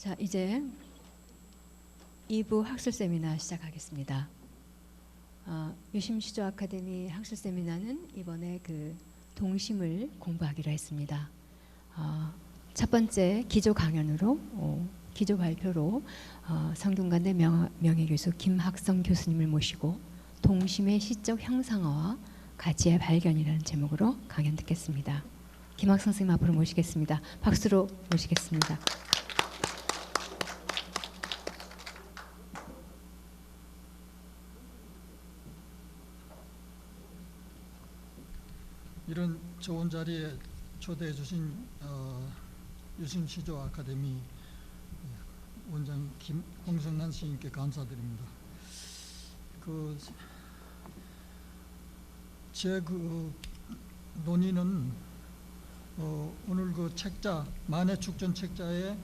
자, 이제 2부 학술 세미나 시작하겠습니다. 유심시조 아카데미 학술 세미나는 이번에 그 동심을 공부하기로 했습니다. 첫 번째 기조 강연으로 기조 발표로 성균관대 명예교수 김학성 교수님을 모시고 동심의 시적 형상화와 가치의 발견이라는 제목으로 강연 듣겠습니다. 김학성 선생님 앞으로 모시겠습니다. 박수로 모시겠습니다. 이런 좋은 자리에 초대해 주신 유심시조 아카데미 원장 홍성란 시인께 감사드립니다. 제 논의는 오늘 그 책자 만해축전 책자에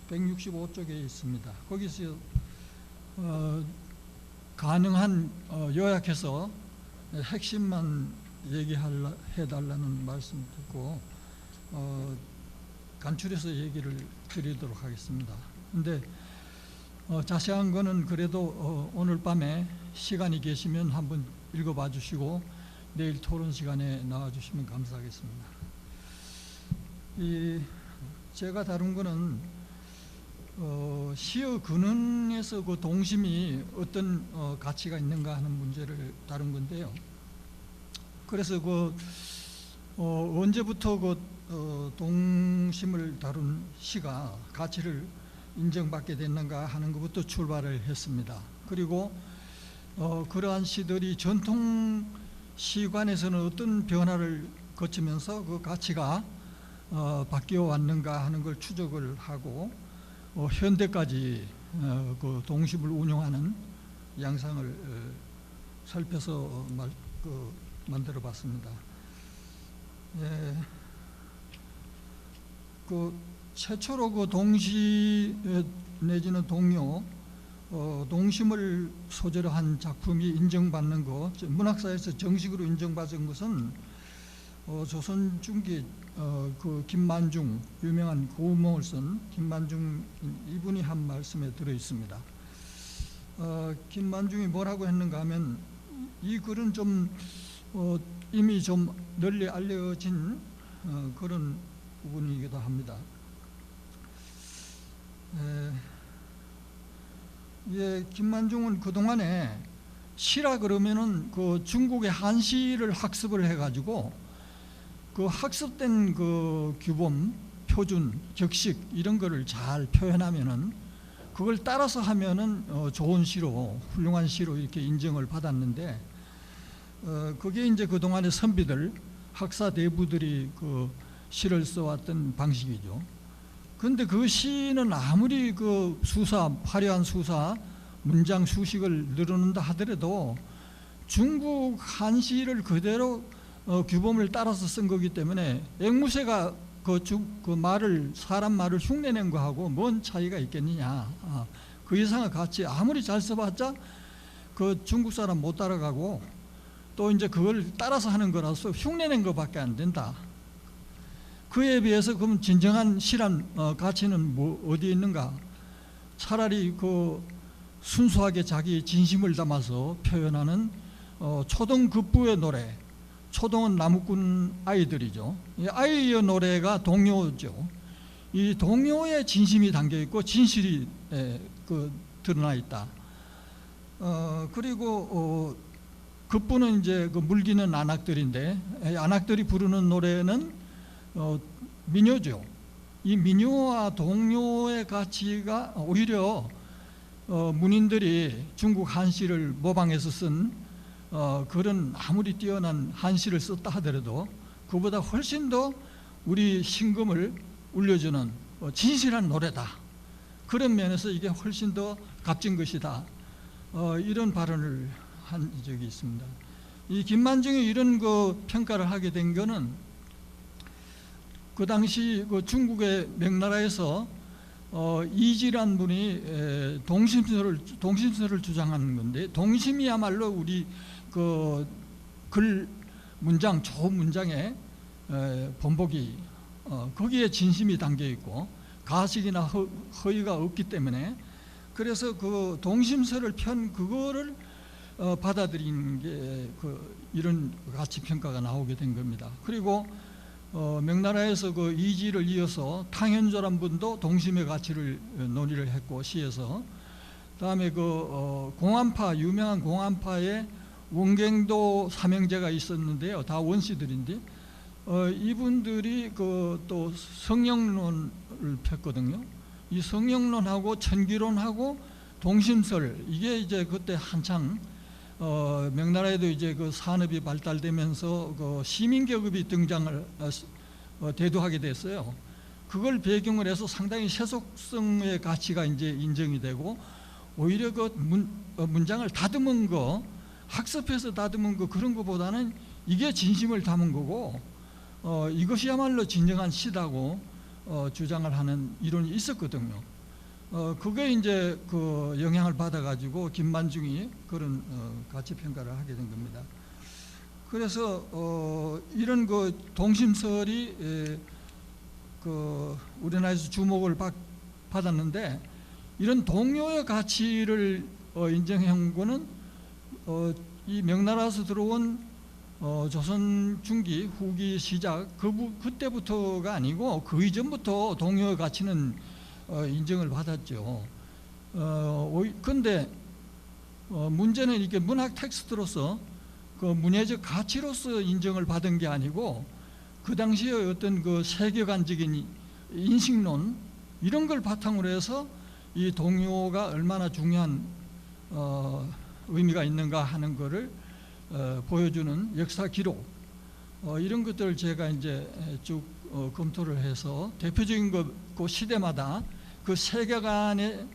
165쪽에 있습니다. 거기서 가능한 요약해서 핵심만 해달라는 말씀 듣고 간추려서 얘기를 드리도록 하겠습니다. 근데 자세한 거는 그래도 오늘 밤에 시간이 계시면 한번 읽어봐 주시고 내일 토론 시간에 나와 주시면 감사하겠습니다. 제가 다룬 거는 시의 근원에서 그 동심이 어떤 가치가 있는가 하는 문제를 다룬 건데요. 그래서 언제부터 동심을 다룬 시가 가치를 인정받게 됐는가 하는 것부터 출발을 했습니다. 그리고 그러한 시들이 전통 시관에서는 어떤 변화를 거치면서 그 가치가 바뀌어 왔는가 하는 걸 추적을 하고 현대까지 그 동심을 운영하는 양상을 살펴서 만들어 봤습니다. 최초로 그 동시 내지는 동요, 동심을 소재로 한 작품이 인정받는 것, 문학사에서 정식으로 인정받은 것은 조선 중기 그 김만중, 유명한 고음몽을 쓴 김만중 이분이 한 말씀에 들어 있습니다. 김만중이 뭐라고 했는가 하면 이 글은 좀 이미 좀 널리 알려진 그런 부분이기도 합니다. 김만중은 그동안에 시라 그러면은 그 중국의 한시를 학습을 해가지고 그 학습된 그 규범, 표준, 격식 이런 거를 잘 표현하면은 그걸 따라서 하면은 좋은 시로, 훌륭한 시로 이렇게 인정을 받았는데 그게 이제 그동안의 선비들, 학사 대부들이 그 시를 써왔던 방식이죠. 그런데 그 시는 아무리 그 화려한 수사, 문장 수식을 늘어놓는다 하더라도 중국 한시를 그대로 규범을 따라서 쓴 거기 때문에 앵무새가 사람 말을 흉내낸 거하고 뭔 차이가 있겠느냐. 그 이상의 가치 아무리 잘 써봤자 그 중국 사람 못 따라가고 또 이제 그걸 따라서 하는 거라서 흉내낸 것밖에 안 된다. 그에 비해서 그럼 진정한 시란 가치는 어디에 있는가? 차라리 그 순수하게 자기 진심을 담아서 표현하는 초동급부의 노래. 초동은 나무꾼 아이들이죠. 이 아이의 노래가 동요죠. 이 동요에 진심이 담겨 있고 진실이 드러나 있다. 그리고 급부는 이제 그 물기는 안악들인데 안악들이 부르는 노래는 민요죠. 이 민요와 동요의 가치가 오히려 문인들이 중국 한시를 모방해서 쓴 그런 아무리 뛰어난 한시를 썼다 하더라도 그보다 훨씬 더 우리 신금을 울려주는 진실한 노래다. 그런 면에서 이게 훨씬 더 값진 것이다. 이런 발언을 한 적이 있습니다. 이 김만중이 이런 그 평가를 하게 된 거는 그 당시 그 중국의 명나라에서 이지란 분이 동심서를 주장하는 건데 동심이야말로 우리 글 문장, 좋은 문장에 본보기, 거기에 진심이 담겨 있고 가식이나 허위가 없기 때문에, 그래서 그 동심서를 편 그거를 받아들이는 게 이런 가치 평가가 나오게 된 겁니다. 그리고 명나라에서 그 이지를 이어서 탕현조란 분도 동심의 가치를 논의를 했고 시에서, 그다음에 공안파, 유명한 공안파의 원갱도 삼형제가 있었는데요, 다 원시들인데 이분들이 또 성령론을 폈거든요. 이 성령론하고 천기론하고 동심설, 이게 이제 그때 한창 명나라에도 이제 그 산업이 발달되면서 그 시민계급이 등장을 대두하게 됐어요. 그걸 배경을 해서 상당히 세속성의 가치가 이제 인정이 되고, 오히려 그 문장을 다듬은 거, 학습해서 다듬은 거, 그런 것보다는 이게 진심을 담은 거고 이것이야말로 진정한 시다고 주장을 하는 이론이 있었거든요. 그게 이제 그 영향을 받아가지고 김만중이 그런 가치 평가를 하게 된 겁니다. 그래서 이런 그 동심설이 우리나라에서 주목을 받았는데, 이런 동료의 가치를 인정한 거는 이 명나라에서 들어온 조선 중기 후기 시작 그때부터가 아니고 그 이전부터 동료의 가치는 인정을 받았죠. 그런데 문제는 이게 문학 텍스트로서 그 문예적 가치로서 인정을 받은 게 아니고, 그 당시에 어떤 그 세계관적인 인식론, 이런 걸 바탕으로 해서 이 동요가 얼마나 중요한 의미가 있는가 하는 것을 보여주는 역사 기록, 이런 것들을 제가 이제 쭉 검토를 해서 대표적인 그 시대마다 그 세계관에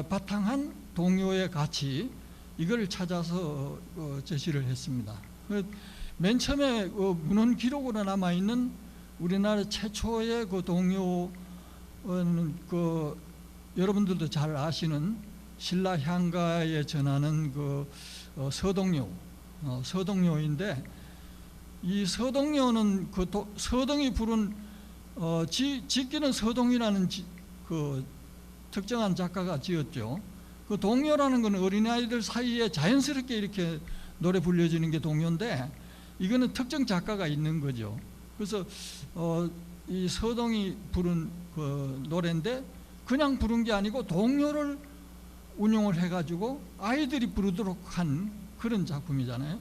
바탕한 동요의 가치, 이걸 찾아서 제시를 했습니다. 맨 처음에 문헌 기록으로 남아 있는 우리나라 최초의 그 동요는 여러분들도 잘 아시는 신라향가에 전하는 서동요인데, 이 서동요는 서동이 부른 짓기는 서동이라는 특정한 작가가 지었죠. 그 동요라는 건 어린아이들 사이에 자연스럽게 이렇게 노래 불려지는 게 동요인데, 이거는 특정 작가가 있는 거죠. 그래서 이 서동이 부른 그 노래인데 그냥 부른 게 아니고 동요를 운용을 해가지고 아이들이 부르도록 한 그런 작품이잖아요.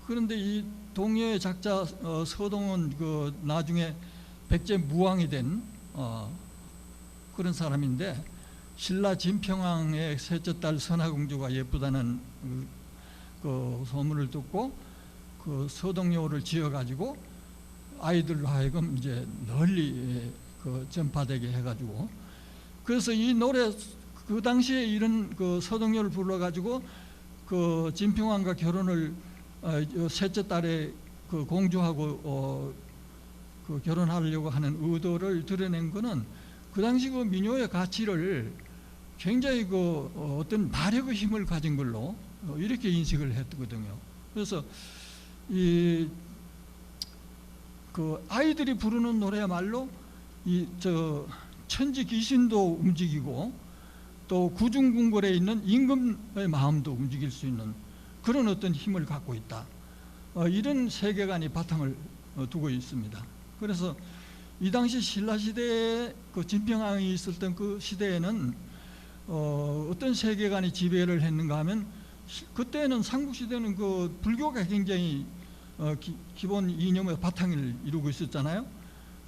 그런데 이 동요의 작자 서동은 나중에 백제무왕이 된 그런 사람인데, 신라 진평왕의 셋째 딸 선화공주가 예쁘다는 그 소문을 듣고 그 서동요를 지어가지고 아이들로 하여금 이제 널리 전파되게 해가지고, 그래서 이 노래 그 당시에 이런 그 서동요를 불러가지고 그 진평왕과 결혼을 셋째 딸의 그 공주하고 그 결혼하려고 하는 의도를 드러낸 것은 그 당시 그 민요의 가치를 굉장히 어떤 마력의 힘을 가진 걸로 이렇게 인식을 했거든요. 그래서 그 아이들이 부르는 노래야말로 천지 귀신도 움직이고 또 구중궁궐에 있는 임금의 마음도 움직일 수 있는 그런 어떤 힘을 갖고 있다. 이런 세계관이 바탕을 두고 있습니다. 그래서 이 당시 신라 시대에 그 진평왕이 있었던 그 시대에는 어떤 세계관이 지배를 했는가 하면, 그때는 삼국시대는 그 불교가 굉장히 기본 이념의 바탕을 이루고 있었잖아요.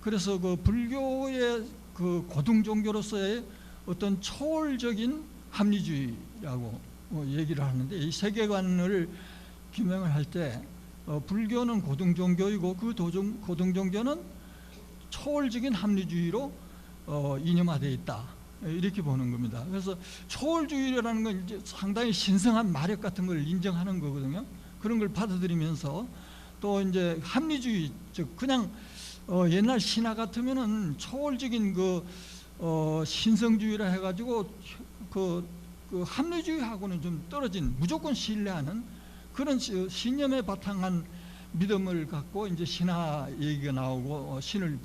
그래서 그 불교의 그 고등 종교로서의 어떤 초월적인 합리주의라고 얘기를 하는데, 이 세계관을 규명을 할 때 불교는 고등 종교이고 그 고등 종교는 초월적인 합리주의로 이념화되어 있다, 이렇게 보는 겁니다. 그래서 초월주의라는 건 이제 상당히 신성한 마력 같은 걸 인정하는 거거든요. 그런 걸 받아들이면서 또 이제 합리주의, 즉 그냥 옛날 신화 같으면은 초월적인 신성주의라 해가지고 그 합리주의하고는 좀 떨어진, 무조건 신뢰하는 그런 신념에 바탕한 믿음을 갖고 이제 신화 얘기가 나오고 신을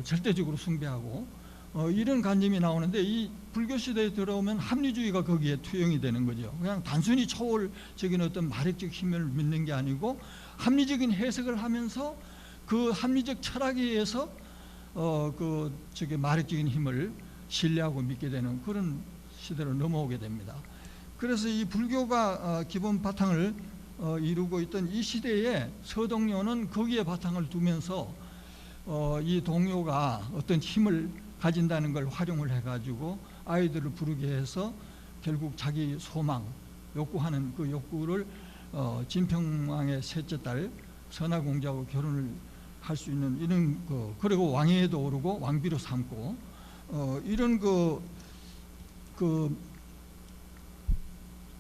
절대적으로 숭배하고 이런 관념이 나오는데, 이 불교 시대에 들어오면 합리주의가 거기에 투영이 되는 거죠. 그냥 단순히 초월적인 어떤 마력적 힘을 믿는 게 아니고 합리적인 해석을 하면서 그 합리적 철학에 의해서 마력적인 힘을 신뢰하고 믿게 되는 그런 시대로 넘어오게 됩니다. 그래서 이 불교가 기본 바탕을 이루고 있던 이 시대에 서동요는 거기에 바탕을 두면서 이 동요가 어떤 힘을 가진다는 걸 활용을 해가지고 아이들을 부르게 해서 결국 자기 소망, 욕구하는 그 욕구를 진평왕의 셋째 딸 선화공주하고 결혼을 할 수 있는 이런 그리고 왕위에도 오르고 왕비로 삼고 이런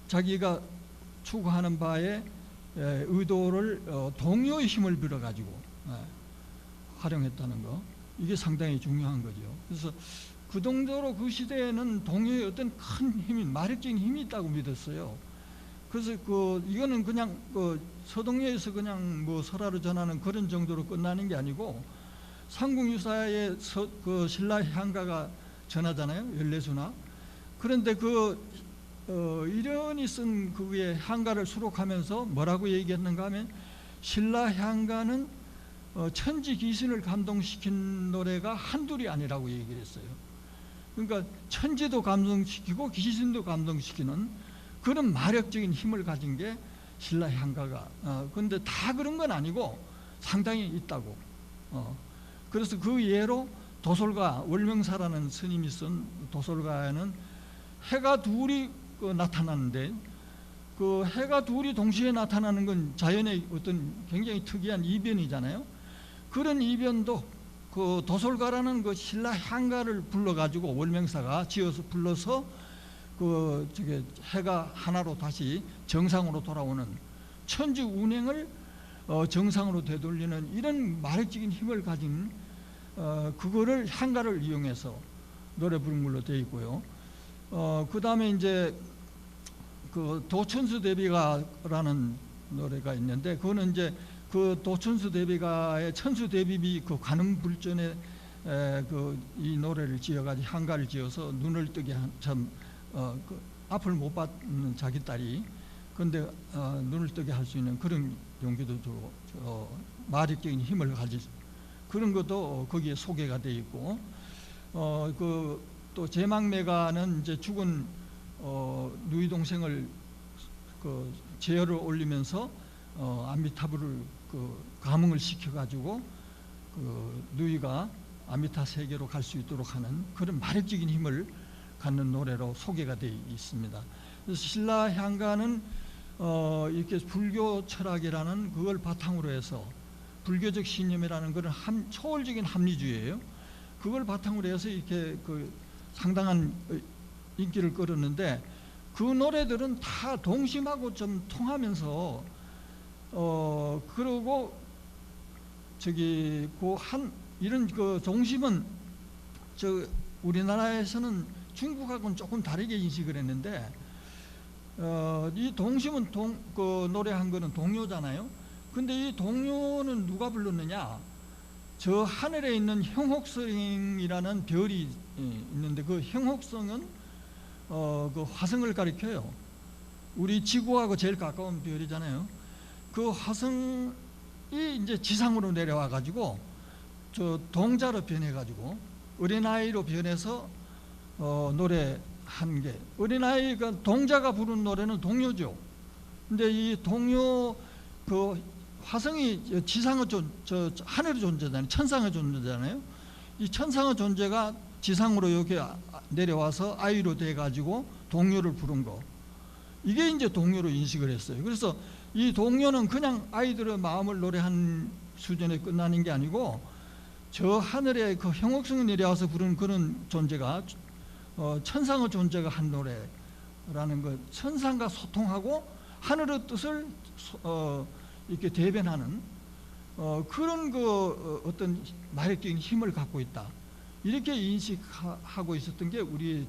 자기가 추구하는 바에 의도를 동요의 힘을 빌어가지고 활용했다는 거, 이게 상당히 중요한 거죠. 그래서 그 정도로 그 시대에는 동요의 어떤 큰 힘이, 마력적인 힘이 있다고 믿었어요. 그래서 이거는 그냥 서동요에서 그냥 설화를 전하는 그런 정도로 끝나는 게 아니고, 삼국유사의 신라 향가가 전하잖아요, 14수나. 그런데 이련이 쓴 그의 향가를 수록하면서 뭐라고 얘기했는가 하면, 신라 향가는 천지 귀신을 감동시킨 노래가 한둘이 아니라고 얘기를 했어요. 그러니까 천지도 감동시키고 귀신도 감동시키는 그런 마력적인 힘을 가진 게 신라 향가가. 그런데 다 그런 건 아니고 상당히 있다고. 그래서 그 예로 도솔가, 월명사라는 스님이 쓴 도솔가에는 해가 둘이 나타나는데, 그 해가 둘이 동시에 나타나는 건 자연의 어떤 굉장히 특이한 이변이잖아요. 그런 이변도 그 도솔가라는 그 신라 향가를 불러가지고 월명사가 지어서 불러서 해가 하나로 다시 정상으로 돌아오는 천지 운행을 정상으로 되돌리는 이런 마력적인 힘을 가진 그거를 향가를 이용해서 노래 부른 걸로 되어 있고요. 그 다음에 이제 도천수 대비가라는 노래가 있는데, 그거는 이제 도천수 대비가의 천수 대비비 관음불전에 이 노래를 지어가지고 향가를 지어서 눈을 뜨게 앞을 못 받는 자기 딸이, 근데 눈을 뜨게 할 수 있는 그런 용기도 주고 마력적인 힘을 가질 그런 것도 거기에 소개가 되어 있고, 또 제망매가는 이제 죽은 누이 동생을 제열을 올리면서 아미타불을 감흥을 시켜가지고 누이가 아미타 세계로 갈 수 있도록 하는 그런 마력적인 힘을 갖는 노래로 소개가 되어 있습니다. 그래서 신라 향가는 이렇게 불교 철학이라는 그걸 바탕으로 해서, 불교적 신념이라는 것은 초월적인 합리주의예요. 그걸 바탕으로 해서 이렇게 상당한 인기를 끌었는데, 그 노래들은 다 동심하고 좀 통하면서 그리고 이런 동심은 우리나라에서는 중국하고는 조금 다르게 인식을 했는데, 이 동심은 노래한 거는 동요잖아요. 근데 이 동요는 누가 불렀느냐? 저 하늘에 있는 형혹성이라는 별이 있는데, 그 형혹성은 화성을 가리켜요. 우리 지구하고 제일 가까운 별이잖아요. 그 화성이 이제 지상으로 내려와 가지고 동자로 변해 가지고 어린아이로 변해서 노래한 게, 어린아이가 동자가 부른 노래는 동요죠. 근데 이 동요 화성이 지상의 하늘의 존재잖아요. 천상의 존재잖아요. 이 천상의 존재가 지상으로 이렇게 내려와서 아이로 돼 가지고 동요를 부른 거, 이게 이제 동요로 인식을 했어요. 그래서 이 동요는 그냥 아이들의 마음을 노래한 수준에 끝나는 게 아니고, 저 하늘에 형옥성이 내려와서 부른 그런 존재가 천상의 존재가 한 노래라는 것, 천상과 소통하고 하늘의 뜻을 이렇게 대변하는 그런 어떤 마력적인 힘을 갖고 있다, 이렇게 인식하고 있었던 게 우리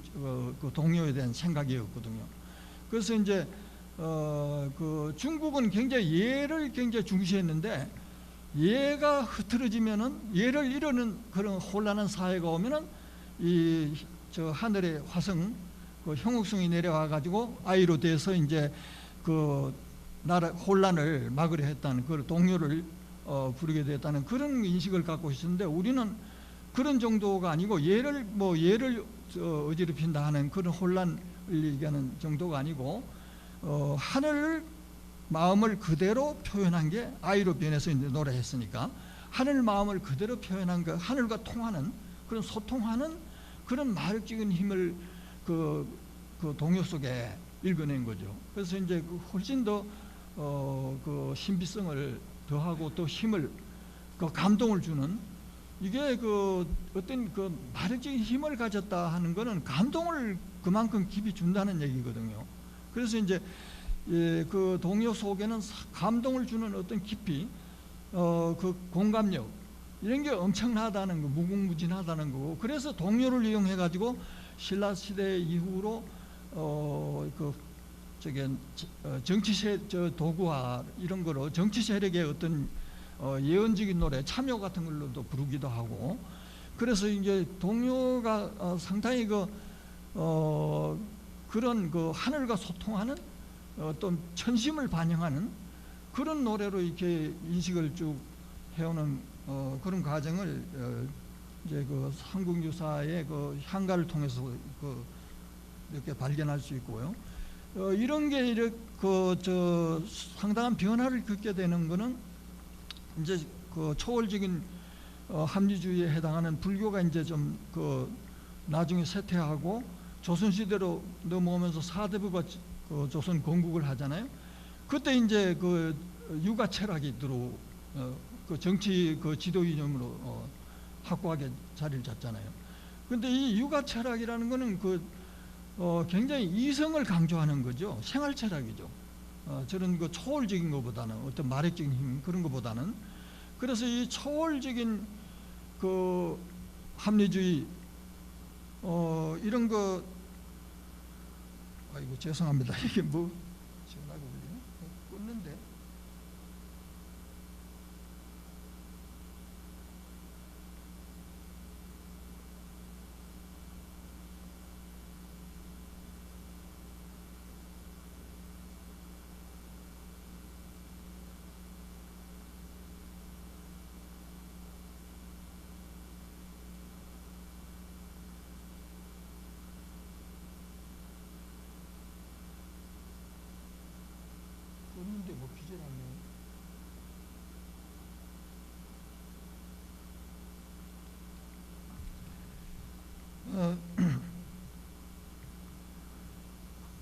동요에 대한 생각이었거든요. 그래서 이제 그 중국은 굉장히 예를 굉장히 중시했는데 예가 흐트러지면은 예를 이루는 그런 혼란한 사회가 오면은 이 저 하늘의 화성 그 형욱성이 내려와 가지고 아이로 돼서 이제 그 나라 혼란을 막으려 했다는 그 동요를 부르게 됐다는 그런 인식을 갖고 있었는데 우리는 그런 정도가 아니고 예를 어지럽힌다 하는 그런 혼란을 얘기하는 정도가 아니고 하늘 마음을 그대로 표현한 게 아이로 변해서 이제 노래했으니까 하늘 마음을 그대로 표현한 그 하늘과 통하는 그런 소통하는 그런 마력적인 힘을 그 동요 속에 읽어낸 거죠. 그래서 이제 훨씬 더 그 신비성을 더하고 또 힘을 그 감동을 주는 이게 그 어떤 그 마력적인 힘을 가졌다 하는 거는 감동을 그만큼 깊이 준다는 얘기거든요. 그래서 이제 그 동요 속에는 감동을 주는 어떤 깊이 그 공감력 이런 게 엄청나다는 거, 무궁무진하다는 거고 그래서 동요를 이용해 가지고 신라 시대 이후로 그 저게 정치 도구화 이런 거로 정치 세력의 어떤 예언적인 노래 참여 같은 걸로도 부르기도 하고 그래서 이제 동요가 상당히 그런 그 하늘과 소통하는 어떤 천심을 반영하는 그런 노래로 이렇게 인식을 쭉 해오는 그런 과정을 이제 그 한국 유사의 그 향가를 통해서 이렇게 발견할 수 있고요. 이런 게 이렇게 상당한 변화를 겪게 되는 거는 이제 그 초월적인 합리주의에 해당하는 불교가 이제 좀 나중에 쇠퇴하고 조선시대로 넘어오면서 사대부가 조선 건국을 하잖아요. 그때 이제 그 유가 철학이 그 정치 그 지도 이념으로 확고하게 자리를 잡잖아요. 그런데 이 유가 철학이라는 거는 굉장히 이성을 강조하는 거죠. 생활 철학이죠. 저런 그 초월적인 것보다는 어떤 마력적인 힘 그런 것보다는 그래서 이 초월적인 그 합리주의 이런 거 아이고 죄송합니다. 이게 뭐 전화가 울리네. 끊는데. 끊는데 뭐 기절하네.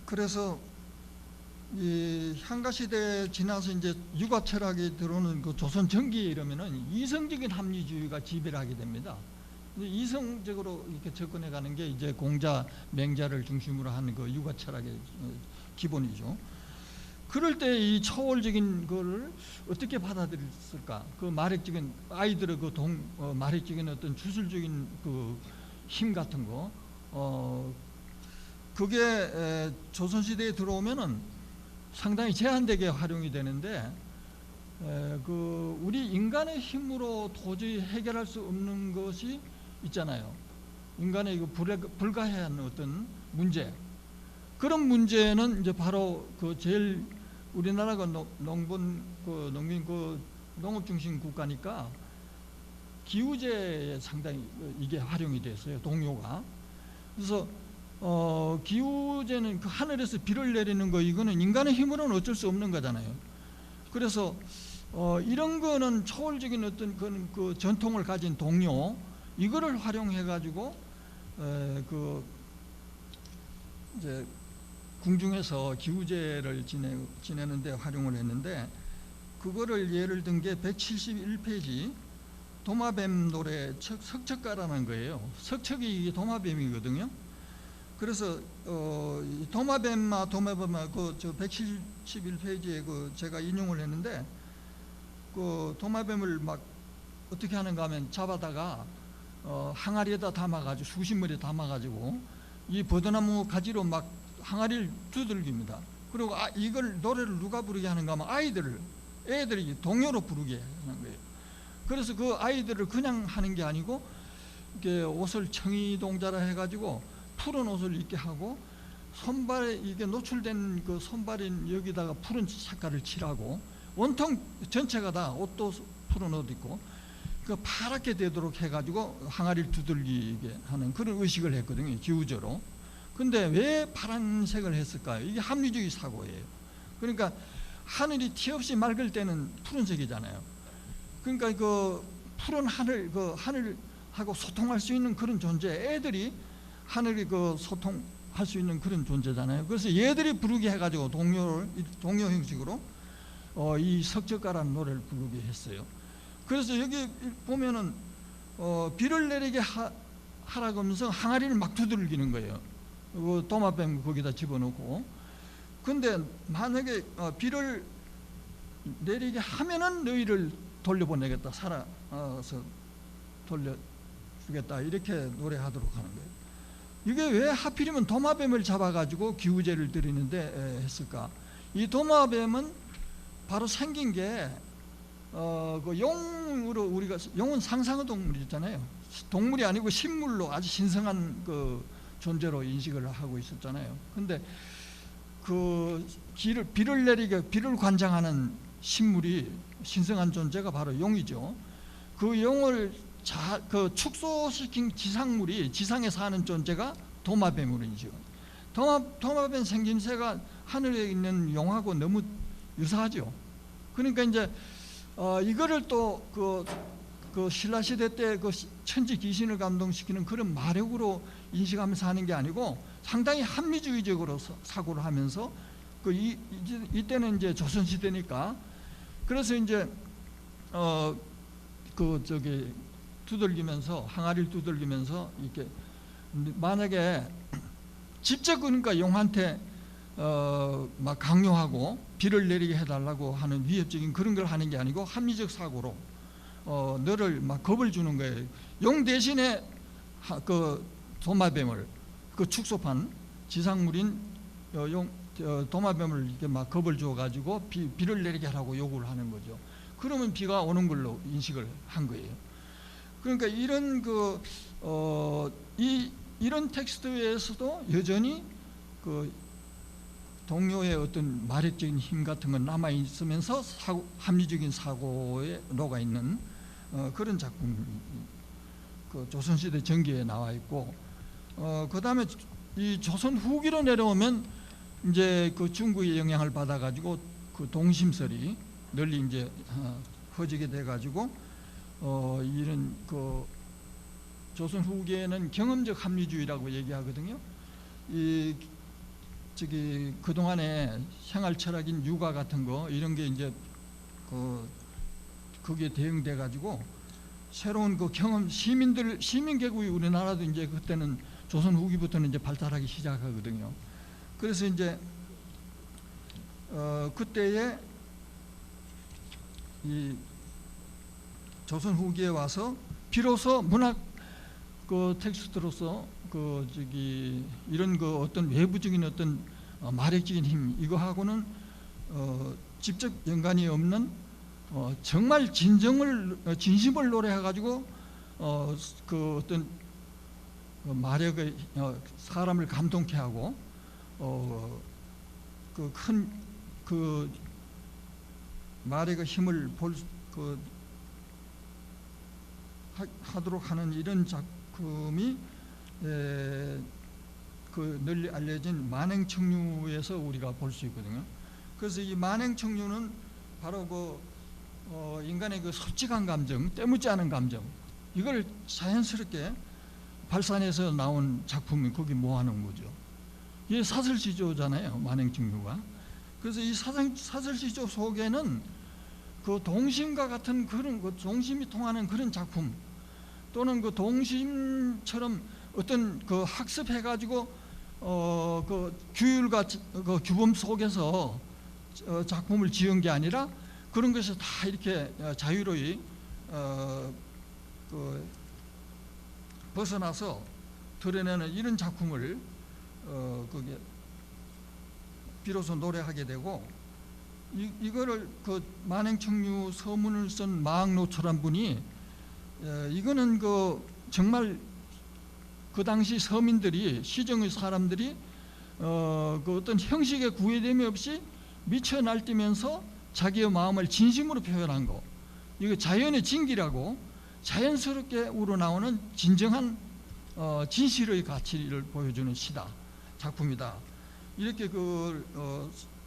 그래서 이 향가 시대 지나서 이제 유가 철학이 들어오는 그 조선 전기에 이르면은 이성적인 합리주의가 지배를 하게 됩니다. 이성적으로 이렇게 접근해 가는 게 이제 공자, 맹자를 중심으로 하는 그 유가 철학의 기본이죠. 그럴 때 이 초월적인 거를 어떻게 받아들였을까? 그 마력적인 아이들의 마력적인 어떤 주술적인 그 힘 같은 거, 그게 조선시대에 들어오면은 상당히 제한되게 활용이 되는데, 우리 인간의 힘으로 도저히 해결할 수 없는 것이 있잖아요. 인간의 불가해한 어떤 문제. 그런 문제는 이제 바로 제일 우리나라가 농민 농업 중심 국가니까 기후제에 상당히 이게 활용이 됐어요. 동요가. 그래서 기후제는 그 하늘에서 비를 내리는 거 이거는 인간의 힘으로는 어쩔 수 없는 거잖아요. 그래서 이런 거는 초월적인 어떤 그 전통을 가진 동요 이거를 활용해 가지고 이제 궁중에서 기후제를 지내는데 활용을 했는데 그거를 예를 든 게 171페이지 도마뱀 노래 석척가라는 거예요. 석척이 이게 도마뱀이거든요. 그래서 도마뱀마 저 171페이지에 제가 인용을 했는데 그 도마뱀을 막 어떻게 하는가 하면 잡아다가 항아리에다 담아가지고 수십머리 담아가지고 이 버드나무 가지로 막 항아리를 두들깁니다. 그리고 이걸 노래를 누가 부르게 하는가 하면 애들이 동요로 부르게 하는 거예요. 그래서 그 아이들을 그냥 하는 게 아니고 이게 옷을 청이동자라 해가지고 푸른 옷을 입게 하고 손발에 이게 노출된 그 손발인 여기다가 푸른 색깔을 칠하고 온통 전체가 다 옷도 푸른 옷 입고 그 파랗게 되도록 해가지고 항아리를 두들기게 하는 그런 의식을 했거든요, 기우제로. 근데 왜 파란색을 했을까요? 이게 합리주의 사고예요. 그러니까 하늘이 티 없이 맑을 때는 푸른색이잖아요. 그러니까 그 푸른 하늘, 그 하늘하고 소통할 수 있는 그런 존재, 애들이 하늘이 그 소통할 수 있는 그런 존재잖아요. 그래서 얘들이 부르게 해가지고 동요 형식으로 이 석적가라는 노래를 부르게 했어요. 그래서 여기 보면은 비를 내리게 하라고 하면서 항아리를 막 두들기는 거예요. 그 도마뱀 거기다 집어넣고. 근데 만약에 비를 내리게 하면은 너희를 돌려보내겠다, 살아서 돌려주겠다, 이렇게 노래하도록 하는 거예요. 이게 왜 하필이면 도마뱀을 잡아가지고 기우제를 드리는데 했을까? 이 도마뱀은 바로 생긴 게 그 용으로, 우리가 용은 상상의 동물이잖아요. 동물이 아니고 식물로 아주 신성한 그 존재로 인식을 하고 있었잖아요. 근데 그 비를 내리게, 비를 관장하는 식물이, 신성한 존재가 바로 용이죠. 그 용을 그 축소시킨 지상물이, 지상에 사는 존재가 도마뱀이죠. 도마뱀 생김새가 하늘에 있는 용하고 너무 유사하죠. 그러니까 이제 이거를 또 그 신라시대 때 그 천지 귀신을 감동시키는 그런 마력으로 인식하면서 하는 게 아니고 상당히 합리주의적으로 사고를 하면서 이때는 이제 조선시대니까, 그래서 이제 두들기면서, 항아리를 두들기면서 이렇게, 만약에 직접 그러니까 용한테 막 강요하고 비를 내리게 해달라고 하는 위협적인 그런 걸 하는 게 아니고 합리적 사고로 너를 막 겁을 주는 거예요. 용 대신에 그 도마뱀을, 그 축소판 지상물인 도마뱀을 이렇게 막 겁을 줘가지고 비를 내리게 하라고 요구를 하는 거죠. 그러면 비가 오는 걸로 인식을 한 거예요. 그러니까 이런 이런 텍스트에서도 여전히 그 동요의 어떤 마력적인 힘 같은 건 남아 있으면서 합리적인 사고에 녹아 있는 그런 작품이 그 조선시대 전기에 나와 있고, 그 다음에 이 조선 후기로 내려오면 이제 그 중국의 영향을 받아가지고 그 동심설이 널리 이제 퍼지게 돼가지고 이런 그 조선 후기에는 경험적 합리주의라고 얘기하거든요. 그 동안에 생활 철학인 육아 같은 거 이런 게 이제 거기에 대응돼 가지고 새로운 그 경험, 시민 계급이 우리나라도 이제 그때는 조선 후기부터는 이제 발달하기 시작하거든요. 그래서 이제 그때에 이 조선 후기에 와서 비로소 문학 그 텍스트로서 이런 그 어떤 외부적인 어떤 마력적인 힘, 이거하고는 직접 연관이 없는 정말 진심을 노래해가지고 그 어떤 마력의 사람을 감동케 하고 그 큰 마력의 힘을 하도록 하는 이런 작품이 그 널리 알려진 만행청류에서 우리가 볼 수 있거든요. 그래서 이 만행청류는 바로 그 인간의 그 솔직한 감정, 때묻지 않은 감정, 이걸 자연스럽게 발산해서 나온 작품이 거기 모아놓은 거죠. 이게 사설시조잖아요, 만행청류가. 그래서 이 사설시조 속에는 그 동심과 같은 그런 그 동심이 통하는 그런 작품, 또는 그 동심처럼 어떤 그 학습해가지고 그 규율과 그 규범 속에서 작품을 지은 게 아니라 그런 것이 다 이렇게 자유로이 그 벗어나서 드러내는 이런 작품을 거기에 비로소 노래하게 되고, 이거를 그 만행청류 서문을 쓴 마학노초란 분이 이거는 그 정말 그 당시 서민들이, 시정의 사람들이 그 어떤 형식의 구애됨이 없이 미쳐 날뛰면서 자기의 마음을 진심으로 표현한 거, 이거 자연의 진기라고, 자연스럽게 우러나오는 진정한 진실의 가치를 보여주는 시다, 작품이다, 이렇게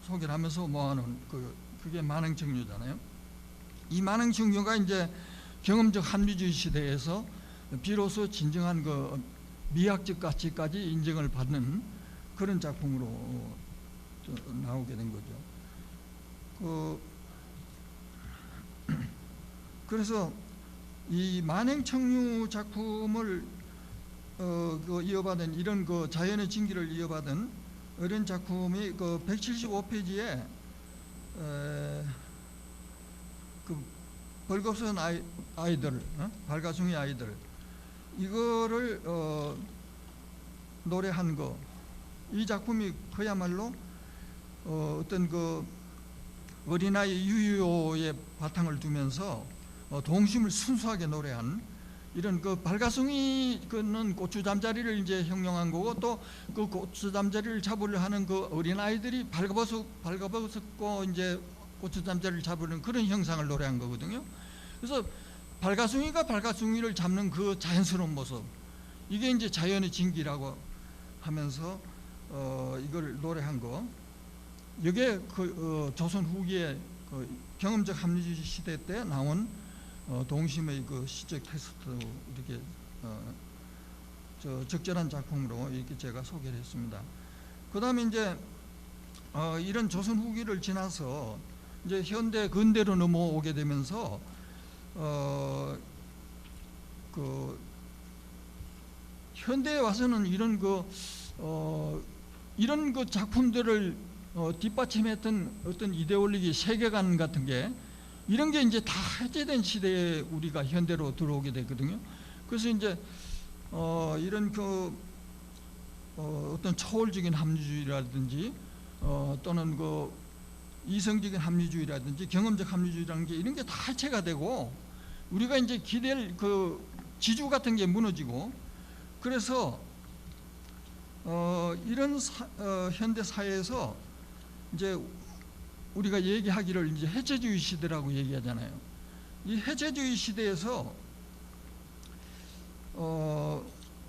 소개를 하면서 모아놓은 그게 만행청류잖아요. 이 만행청류가 이제 경험적 합리주의 시대에서 비로소 진정한 그 미학적 가치까지 인정을 받는 그런 작품으로 나오게 된 거죠. 그래서 이 만행청류 작품을 이어받은, 이런 그 자연의 진기를 이어받은 이런 작품이 그 175페이지에 그 벌거벗은 아이들, 발가숭이 아이들, 이거를 노래한 거, 이 작품이 그야말로 어떤 그 어린아이 유효의 바탕을 두면서 동심을 순수하게 노래한, 이런 그 발가숭이 그는 고추 잠자리를 이제 형용한 거고, 또 그 고추 잠자리를 잡으려 하는 그 어린 아이들이 발가벗고 이제 고추 잠자리를 잡으려는 그런 형상을 노래한 거거든요. 그래서 발가숭이가 발가숭이를 잡는 그 자연스러운 모습, 이게 이제 자연의 진기라고 하면서 이걸 노래한 거. 이게 조선 후기의 경험적 합리주의 시대 때 나온 동심의 그 시적 테스트, 이렇게 적절한 작품으로 이렇게 제가 소개를 했습니다. 그 다음에 이제 이런 조선 후기를 지나서 이제 현대 근대로 넘어오게 되면서 그 현대에 와서는 이런 그 작품들을 뒷받침했던 어떤 이데올로기, 세계관 같은 게, 이런 게 이제 다 해제된 시대에 우리가 현대로 들어오게 됐거든요. 그래서 이제 이런 어떤 초월적인 합리주의라든지 또는 그 이성적인 합리주의라든지 경험적 합리주의라는 게, 이런 게 다 해체가 되고 우리가 이제 기댈 그 지주 같은 게 무너지고, 그래서 이런 현대 사회에서 이제 우리가 얘기하기를 이제 해체주의 시대라고 얘기하잖아요. 이 해체주의 시대에서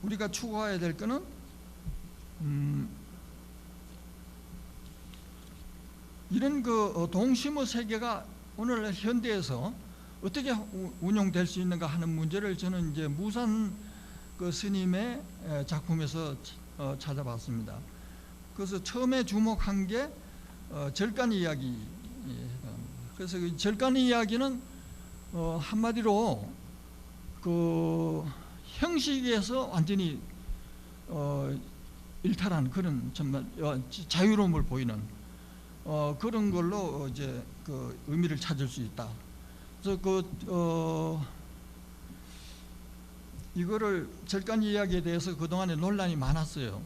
우리가 추구해야 될 거는 이런 그 동심의 세계가 오늘날 현대에서 어떻게 운용될 수 있는가 하는 문제를 저는 이제 무산 그 스님의 작품에서 찾아봤습니다. 그래서 처음에 주목한 게 절간 이야기. 그래서 그 절간 이야기는 한마디로 그 형식에서 완전히 일탈한 그런 정말 자유로움을 보이는 그런 걸로 이제 그 의미를 찾을 수 있다. 그래서 이거를 절간 이야기에 대해서 그동안에 논란이 많았어요.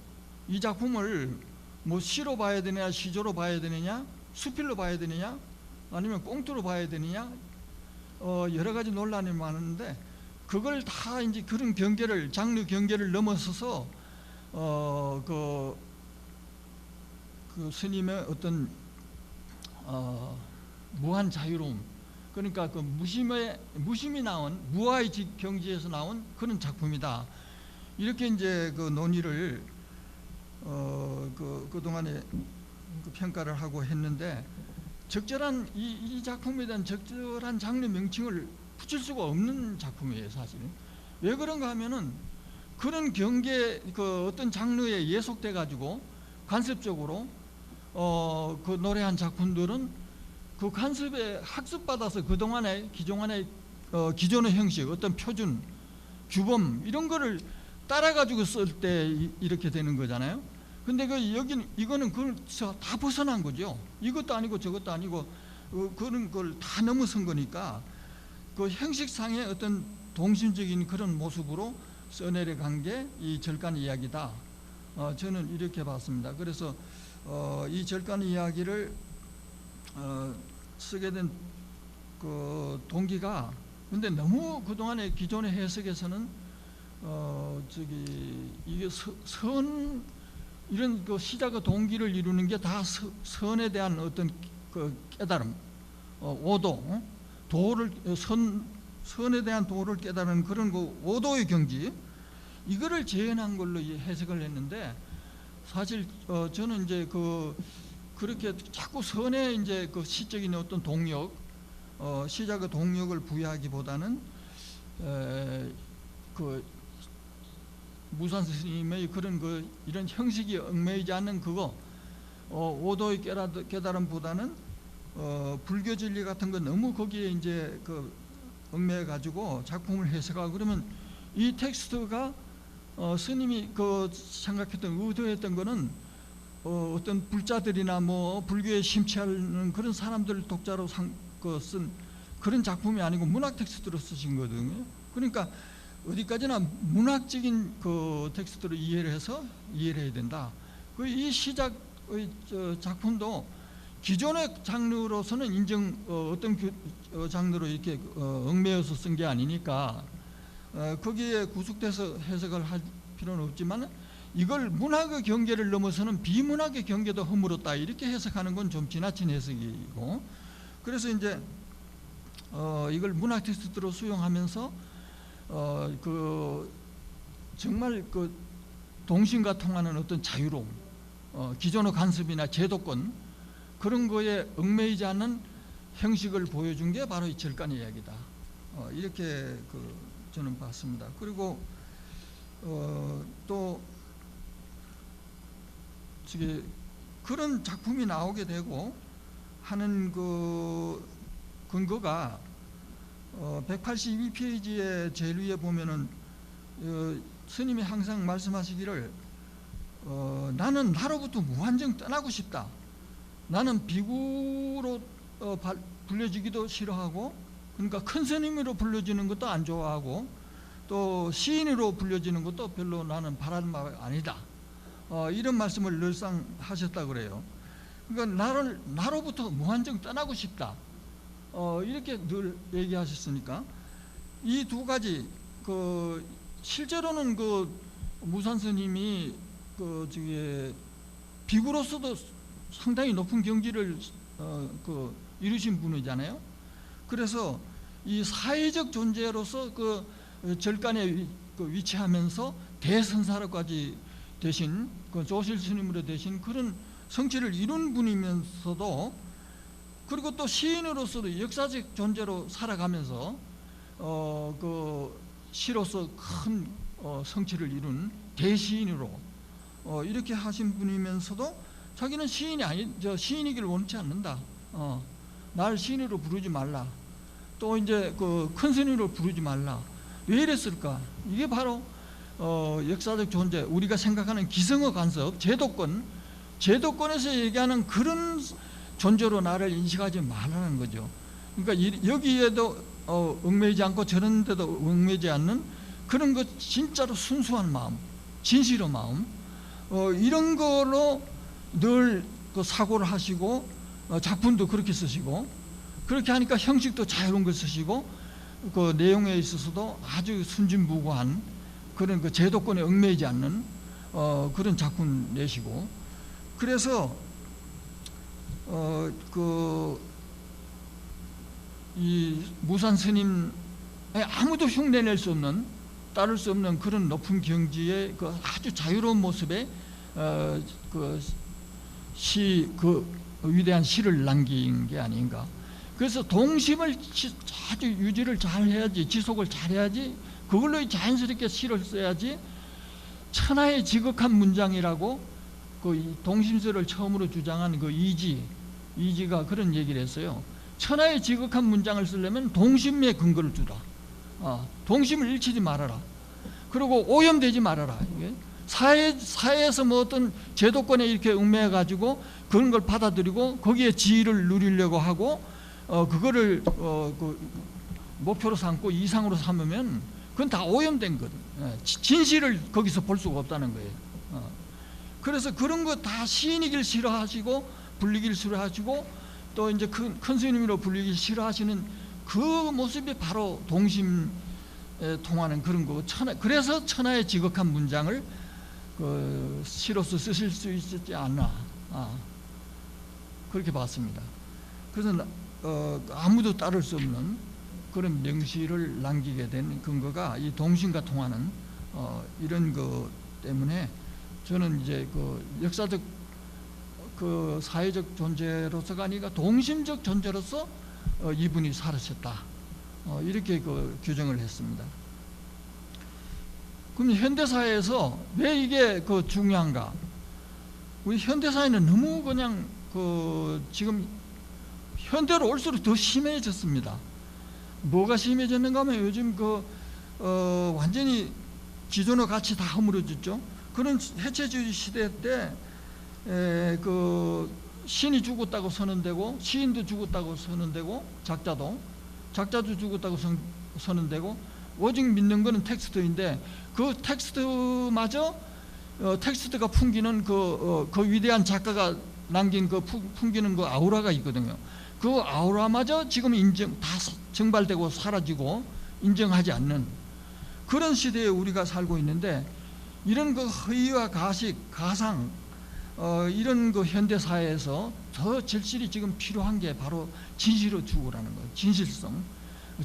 이 작품을 뭐 시로 봐야 되느냐, 시조로 봐야 되느냐, 수필로 봐야 되느냐, 아니면 꽁트로 봐야 되느냐, 여러 가지 논란이 많은데, 그걸 다 이제 그런 경계를, 장르 경계를 넘어서서 그 스님의 어떤 무한 자유로움, 그러니까 그 무심이 나온, 무아의 경지에서 나온 그런 작품이다, 이렇게 이제 그 논의를 그동안에 그 평가를 하고 했는데, 적절한 이 작품에 대한 적절한 장르 명칭을 붙일 수가 없는 작품이에요, 사실은. 왜 그런가 하면은 그런 경계, 그 어떤 장르에 예속돼 가지고 간섭적으로 그 노래한 작품들은 그 간섭에 학습받아서 그동안의 기존의 형식, 어떤 표준, 규범, 이런 거를 따라 가지고 쓸 때 이렇게 되는 거잖아요. 근데 이거는 그걸 다 벗어난 거죠. 이것도 아니고 저것도 아니고 그런 걸 다 넘어선 거니까 그 형식상의 어떤 동심적인 그런 모습으로 써내려간 게 이 절간 이야기다. 저는 이렇게 봤습니다. 그래서 이 절간 이야기를 쓰게 된 그 동기가, 근데 너무 그동안의 기존의 해석에서는 이게 이런 그 시작의 동기를 이루는 게 다 선에 대한 어떤 그 깨달음, 오도, 도를 선에 대한 도를 깨달은 그런 그 오도의 경지, 이거를 재현한 걸로 해석을 했는데, 사실 저는 이제 그렇게 자꾸 선에 이제 그 시적인 어떤 동력, 시작의 동력을 부여하기보다는 그 무산 스님의 그런 이런 형식이 얽매이지 않는 그거, 오도의 깨달음보다는 불교 진리 같은 거 너무 거기에 이제 얽매여 가지고 작품을 해석하고, 그러면 이 텍스트가 스님이 생각했던, 의도했던 거는 어떤 불자들이나 뭐 불교에 심취하는 그런 사람들 독자로 쓴 그런 작품이 아니고 문학 텍스트로 쓰신 거거든요. 그러니까 어디까지나 문학적인 그 텍스트로 이해를 해야 된다. 이 시작의 작품도 기존의 장르로서는 어떤 장르로 이렇게 얽매여서 쓴 게 아니니까 거기에 구속돼서 해석을 할 필요는 없지만, 이걸 문학의 경계를 넘어서는 비문학의 경계도 허물었다, 이렇게 해석하는 건 좀 지나친 해석이고, 그래서 이제 이걸 문학 텍스트로 수용하면서 정말 동심과 통하는 어떤 자유로움, 기존의 간섭이나 제도권 그런 거에 얽매이지 않는 형식을 보여준 게 바로 이 절간 이야기다, 이렇게 저는 봤습니다. 그리고 또 그런 작품이 나오게 되고 하는 그 근거가 182페이지의 제일 위에 보면은 스님이 항상 말씀하시기를 나는 나로부터 무한정 떠나고 싶다. 나는 비구로 불려지기도 싫어하고, 그러니까 큰 스님으로 불려지는 것도 안 좋아하고, 또 시인으로 불려지는 것도 별로 나는 바라는 바가 아니다. 이런 말씀을 늘상 하셨다 그래요. 그러니까 나로부터 무한정 떠나고 싶다, 이렇게 늘 얘기하셨으니까, 이 두 가지 실제로는 무산 스님이 비구로서도 상당히 높은 경지를 이루신 분이잖아요. 그래서 이 사회적 존재로서 절간에 위치하면서 대선사로까지 되신 조실 스님으로 되신 그런 성취를 이룬 분이면서도, 그리고 또 시인으로서도 역사적 존재로 살아가면서 시로서 큰 성취를 이룬 대시인으로 이렇게 하신 분이면서도 자기는 시인이기를 원치 않는다. 날 시인으로 부르지 말라. 또 이제 큰 스님으로 부르지 말라. 왜 이랬을까? 이게 바로 역사적 존재, 우리가 생각하는 기성의 간섭, 제도권에서 얘기하는 그런 존재로 나를 인식하지 말라는 거죠. 그러니까 여기에도 얽매이지 않고 저런 데도 얽매이지 않는 그런 것, 진짜로 순수한 마음, 진실의 마음, 이런 걸로 늘 사고를 하시고, 작품도 그렇게 쓰시고, 그렇게 하니까 형식도 자유로운 걸 쓰시고, 내용에 있어서도 아주 순진무구한 그런 제도권에 얽매이지 않는 그런 작품 내시고, 그래서 이 무산 스님의 아무도 흉내낼 수 없는, 따를 수 없는 그런 높은 경지의 아주 자유로운 모습에 위대한 시를 남긴 게 아닌가. 그래서 동심을 아주 유지를 잘 해야지, 지속을 잘 해야지, 그걸로 자연스럽게 시를 써야지. 천하의 지극한 문장이라고 동심서를 처음으로 주장한 이지가 그런 얘기를 했어요. 천하의 지극한 문장을 쓰려면 동심에 근거를 주라. 동심을 잃히지 말아라. 그리고 오염되지 말아라. 사회에서 뭐 어떤 제도권에 이렇게 얽매여 가지고 그런 걸 받아들이고 거기에 지위를 누리려고 하고 그거를 목표로 삼고 이상으로 삼으면 그건 다 오염된 것. 진실을 거기서 볼 수가 없다는 거예요. 그래서 그런 거 다 시인이길 싫어하시고 불리길 싫어하시고 또 이제 큰 스님으로 불리기 싫어하시는 그 모습이 바로 동심에 통하는 그런 거. 그래서 천하의 지극한 문장을 그 시로서 쓰실 수 있지 않나, 그렇게 봤습니다. 그래서 아무도 따를 수 없는 그런 명시를 남기게 된 근거가 이 동심과 통하는 이런 것 때문에 저는 이제 그 역사적 그 사회적 존재로서가 아니라 동심적 존재로서 이분이 살으셨다, 이렇게 그 규정을 했습니다. 그럼 현대사회에서 왜 이게 그 중요한가? 우리 현대사회는 너무 그냥 그 지금 현대로 올수록 더 심해졌습니다. 뭐가 심해졌는가 하면 요즘 그 완전히 기존의 가치 다 허물어졌죠. 그런 해체주의 시대 때 그 신이 죽었다고 선언되고 시인도 죽었다고 선언되고 작자도 죽었다고 선언되고 오직 믿는 것은 텍스트인데 그 텍스트마저 텍스트가 풍기는 그 위대한 작가가 남긴 그 풍기는 그 아우라가 있거든요. 그 아우라마저 지금 다 증발되고 사라지고 인정하지 않는 그런 시대에 우리가 살고 있는데, 이런 그 허위와 가식, 가상, 이런 그 현대 사회에서 더 절실히 지금 필요한 게 바로 진실의 추구라는 거예요. 진실성,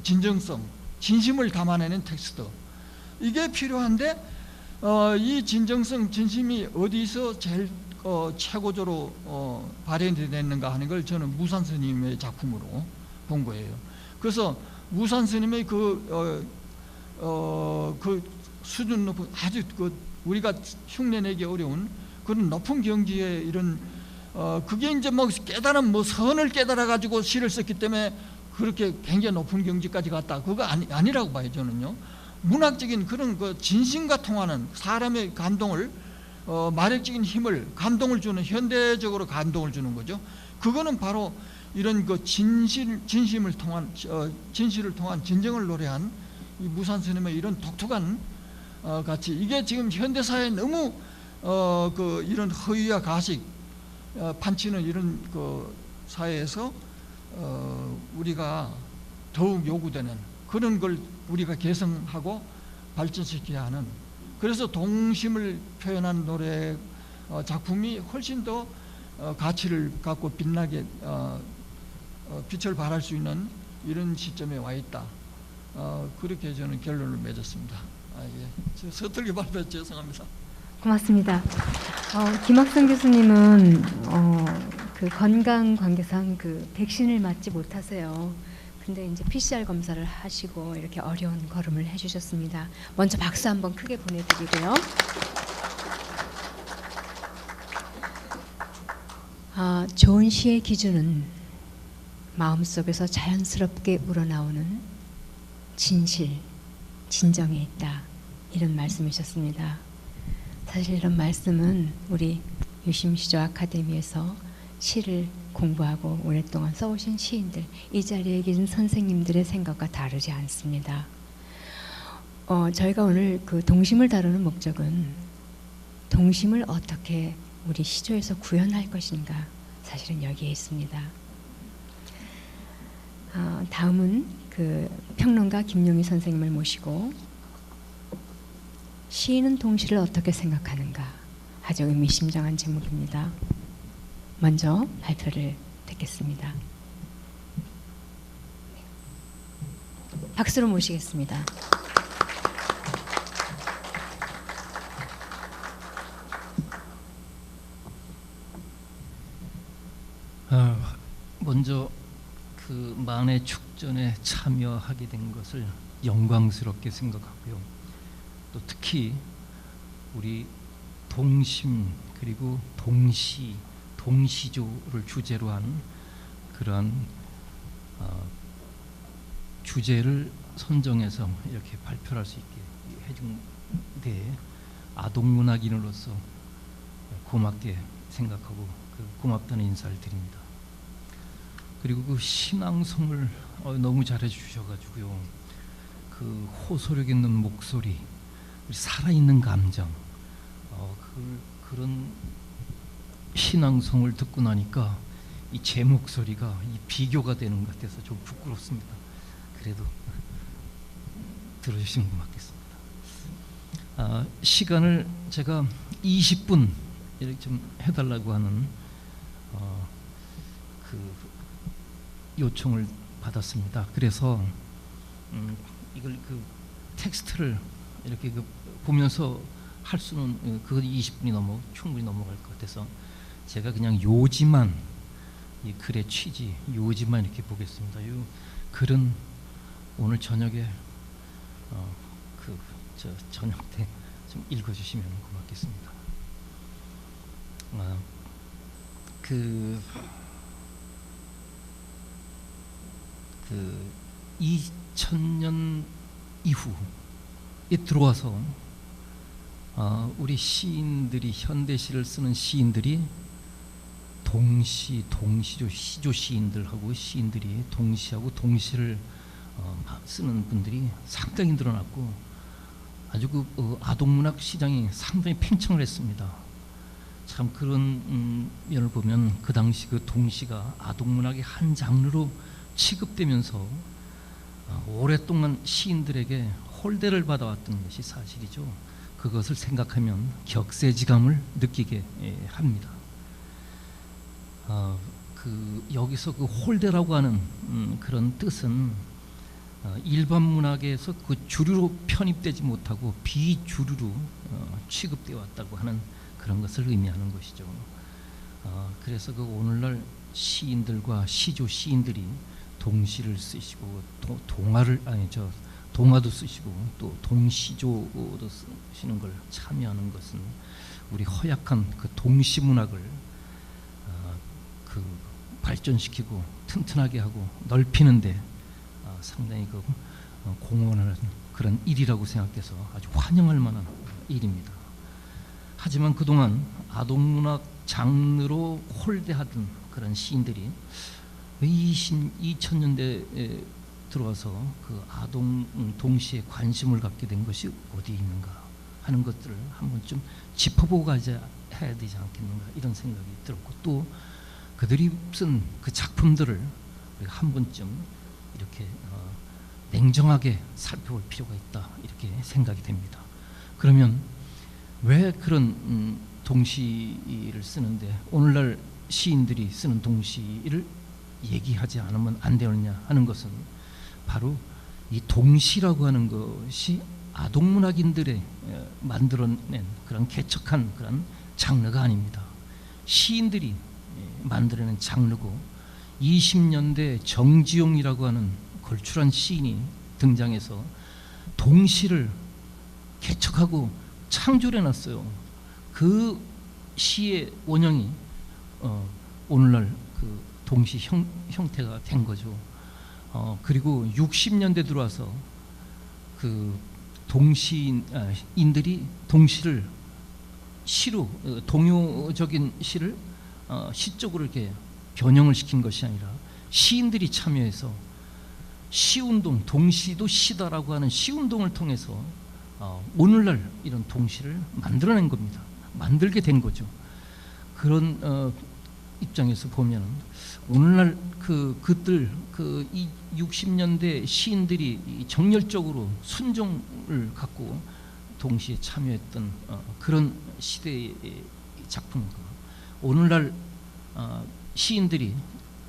진정성, 진심을 담아내는 텍스트. 이게 필요한데 이 진정성, 진심이 어디서 제일 최고조로 발현이 됐는가 하는 걸 저는 무산 스님의 작품으로 본 거예요. 그래서 무산 스님의 그 수준 높은 아주 우리가 흉내내기 어려운 그런 높은 경지에 이런 그게 이제 뭐 깨달은 선을 깨달아 가지고 시를 썼기 때문에 그렇게 굉장히 높은 경지까지 갔다, 그거 아니라고 봐요 저는요. 문학적인 그런 그 진심과 통하는 사람의 감동을 마력적인 힘을 감동을 주는, 현대적으로 감동을 주는 거죠. 그거는 바로 이런 그 진실을 통한 진정을 노래한 이 무산 스님의 이런 독특한 가치, 이게 지금 현대 사회에 너무 이런 허위와 가식 판치는 이런 그 사회에서 우리가 더욱 요구되는 그런 걸 우리가 개성하고 발전시켜야 하는, 그래서 동심을 표현한 노래 작품이 훨씬 더 가치를 갖고 빛나게 빛을 발할 수 있는 이런 시점에 와 있다. 그렇게 저는 결론을 맺었습니다. 예. 서툴게 발표 죄송합니다. 고맙습니다. 김학성 교수님은 그 건강 관계상 그 백신을 맞지 못하세요. 근데 이제 PCR 검사를 하시고 이렇게 어려운 걸음을 해주셨습니다. 먼저 박수 한번 크게 보내드리고요. 좋은 시의 기준은 마음속에서 자연스럽게 우러나오는 진실, 진정에 있다, 이런 말씀이셨습니다. 사실 이런 말씀은 우리 유심시조 아카데미에서 시를 공부하고 오랫동안 써오신 시인들, 이 자리에 계신 선생님들의 생각과 다르지 않습니다. 저희가 오늘 그 동심을 다루는 목적은 동심을 어떻게 우리 시조에서 구현할 것인가, 사실은 여기에 있습니다. 다음은 그 평론가 김용희 선생님을 모시고 시인은 동시를 어떻게 생각하는가, 아주 의미심장한 제목입니다. 먼저 발표를 듣겠습니다. 박수로 모시겠습니다. 먼저 그 만해 축전에 참여하게 된 것을 영광스럽게 생각하고요. 또 특히 우리 동심 그리고 동시, 동시조를 주제로 한 그러한 주제를 선정해서 이렇게 발표할 수 있게 해준 데 아동문학인으로서 고맙게 생각하고 고맙다는 인사를 드립니다. 그리고 그 신앙송을 너무 잘해 주셔가지고요, 그 호소력 있는 목소리, 살아있는 감정, 그런 신앙송을 듣고 나니까 이 제 목소리가 이 비교가 되는 것 같아서 좀 부끄럽습니다. 그래도 들어주시면 고맙겠습니다. 시간을 제가 20분 이렇게 좀 해달라고 하는 그 요청을 받았습니다. 그래서 이걸 그 텍스트를 이렇게 보면서 할 수는 그거 20분이 충분히 넘어갈 것 같아서 제가 그냥 요지만 이 글의 취지 요지만 이렇게 보겠습니다. 이 글은 오늘 저녁에 저녁 때 좀 읽어주시면 고맙겠습니다. 그 2000년 이후에 들어와서 우리 시인들이 현대시를 쓰는 시인들이 동시조 시조 시인들하고 시인들이 동시하고 동시를 쓰는 분들이 상당히 늘어났고 아주 아동문학 시장이 상당히 팽창을 했습니다. 참 그런 면을 보면 그 당시 그 동시가 아동문학의 한 장르로 취급되면서 오랫동안 시인들에게 홀대를 받아왔던 것이 사실이죠. 그것을 생각하면 격세지감을 느끼게 합니다. 여기서 그 홀대라고 하는 그런 뜻은 일반 문학에서 그 주류로 편입되지 못하고 비주류로 취급되어 왔다고 하는 그런 것을 의미하는 것이죠. 그래서 그 오늘날 시인들과 시조 시인들이 동시를 쓰시고 동화도 쓰시고 또 동시조도 쓰시는 걸 참여하는 것은 우리 허약한 그 동시 문학을 발전시키고 튼튼하게 하고 넓히는데 상당히 공헌하는 그런 일이라고 생각돼서 아주 환영할 만한 일입니다. 하지만 그동안 아동문학 장르로 홀대하던 그런 시인들이 2000년대에 들어와서 그 아동 동시에 관심을 갖게 된 것이 어디에 있는가 하는 것들을 한번 좀 짚어보고 가야 해야 되지 않겠는가 이런 생각이 들었고 또 그들이 쓴 그 작품들을 우리가 한 번쯤 이렇게 냉정하게 살펴볼 필요가 있다 이렇게 생각이 됩니다. 그러면 왜 그런 동시를 쓰는데 오늘날 시인들이 쓰는 동시를 얘기하지 않으면 안 되느냐 하는 것은 바로 이 동시라고 하는 것이 아동문학인들의 만들어낸 그런 개척한 그런 장르가 아닙니다. 시인들이 만들어낸 장르고 20년대 정지용이라고 하는 걸출한 시인이 등장해서 동시를 개척하고 창조해놨어요. 그 시의 원형이 오늘날 그 동시 형태가 된 거죠. 그리고 60년대 들어와서 그 동시인들이 동시를 시로 동요적인 시를 시적으로 이렇게 변형을 시킨 것이 아니라 시인들이 참여해서 시운동, 동시도 시다라고 하는 시운동을 통해서 오늘날 이런 동시를 만들어낸 겁니다. 만들게 된 거죠. 그런 입장에서 보면 오늘날 그들 이 60년대 시인들이 정열적으로 순종을 갖고 동시에 참여했던 그런 시대의 작품과 오늘날 시인들이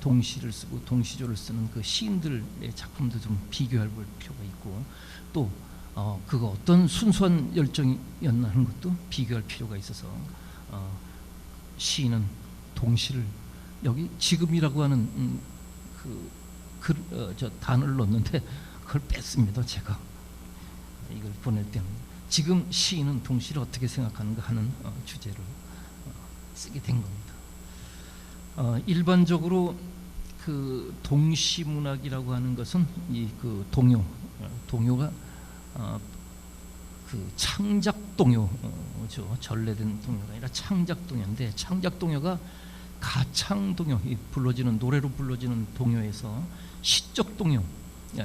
동시를 쓰고 동시조를 쓰는 그 시인들의 작품도 좀 비교해 볼 필요가 있고 또 그가 어떤 순수한 열정이었나 하는 것도 비교할 필요가 있어서 시인은 동시를 여기 지금이라고 하는 저 단어를 넣었는데 그걸 뺐습니다. 제가 이걸 보낼 때는 지금 시인은 동시를 어떻게 생각하는가 하는 주제로 쓰게 된 겁니다. 일반적으로 그 동시 문학이라고 하는 것은 이 그 동요가 그 창작 동요죠. 전래된 동요가 아니라 창작 동요인데 창작 동요가 가창 동요, 불러지는 노래로 불러지는 동요에서 시적 동요,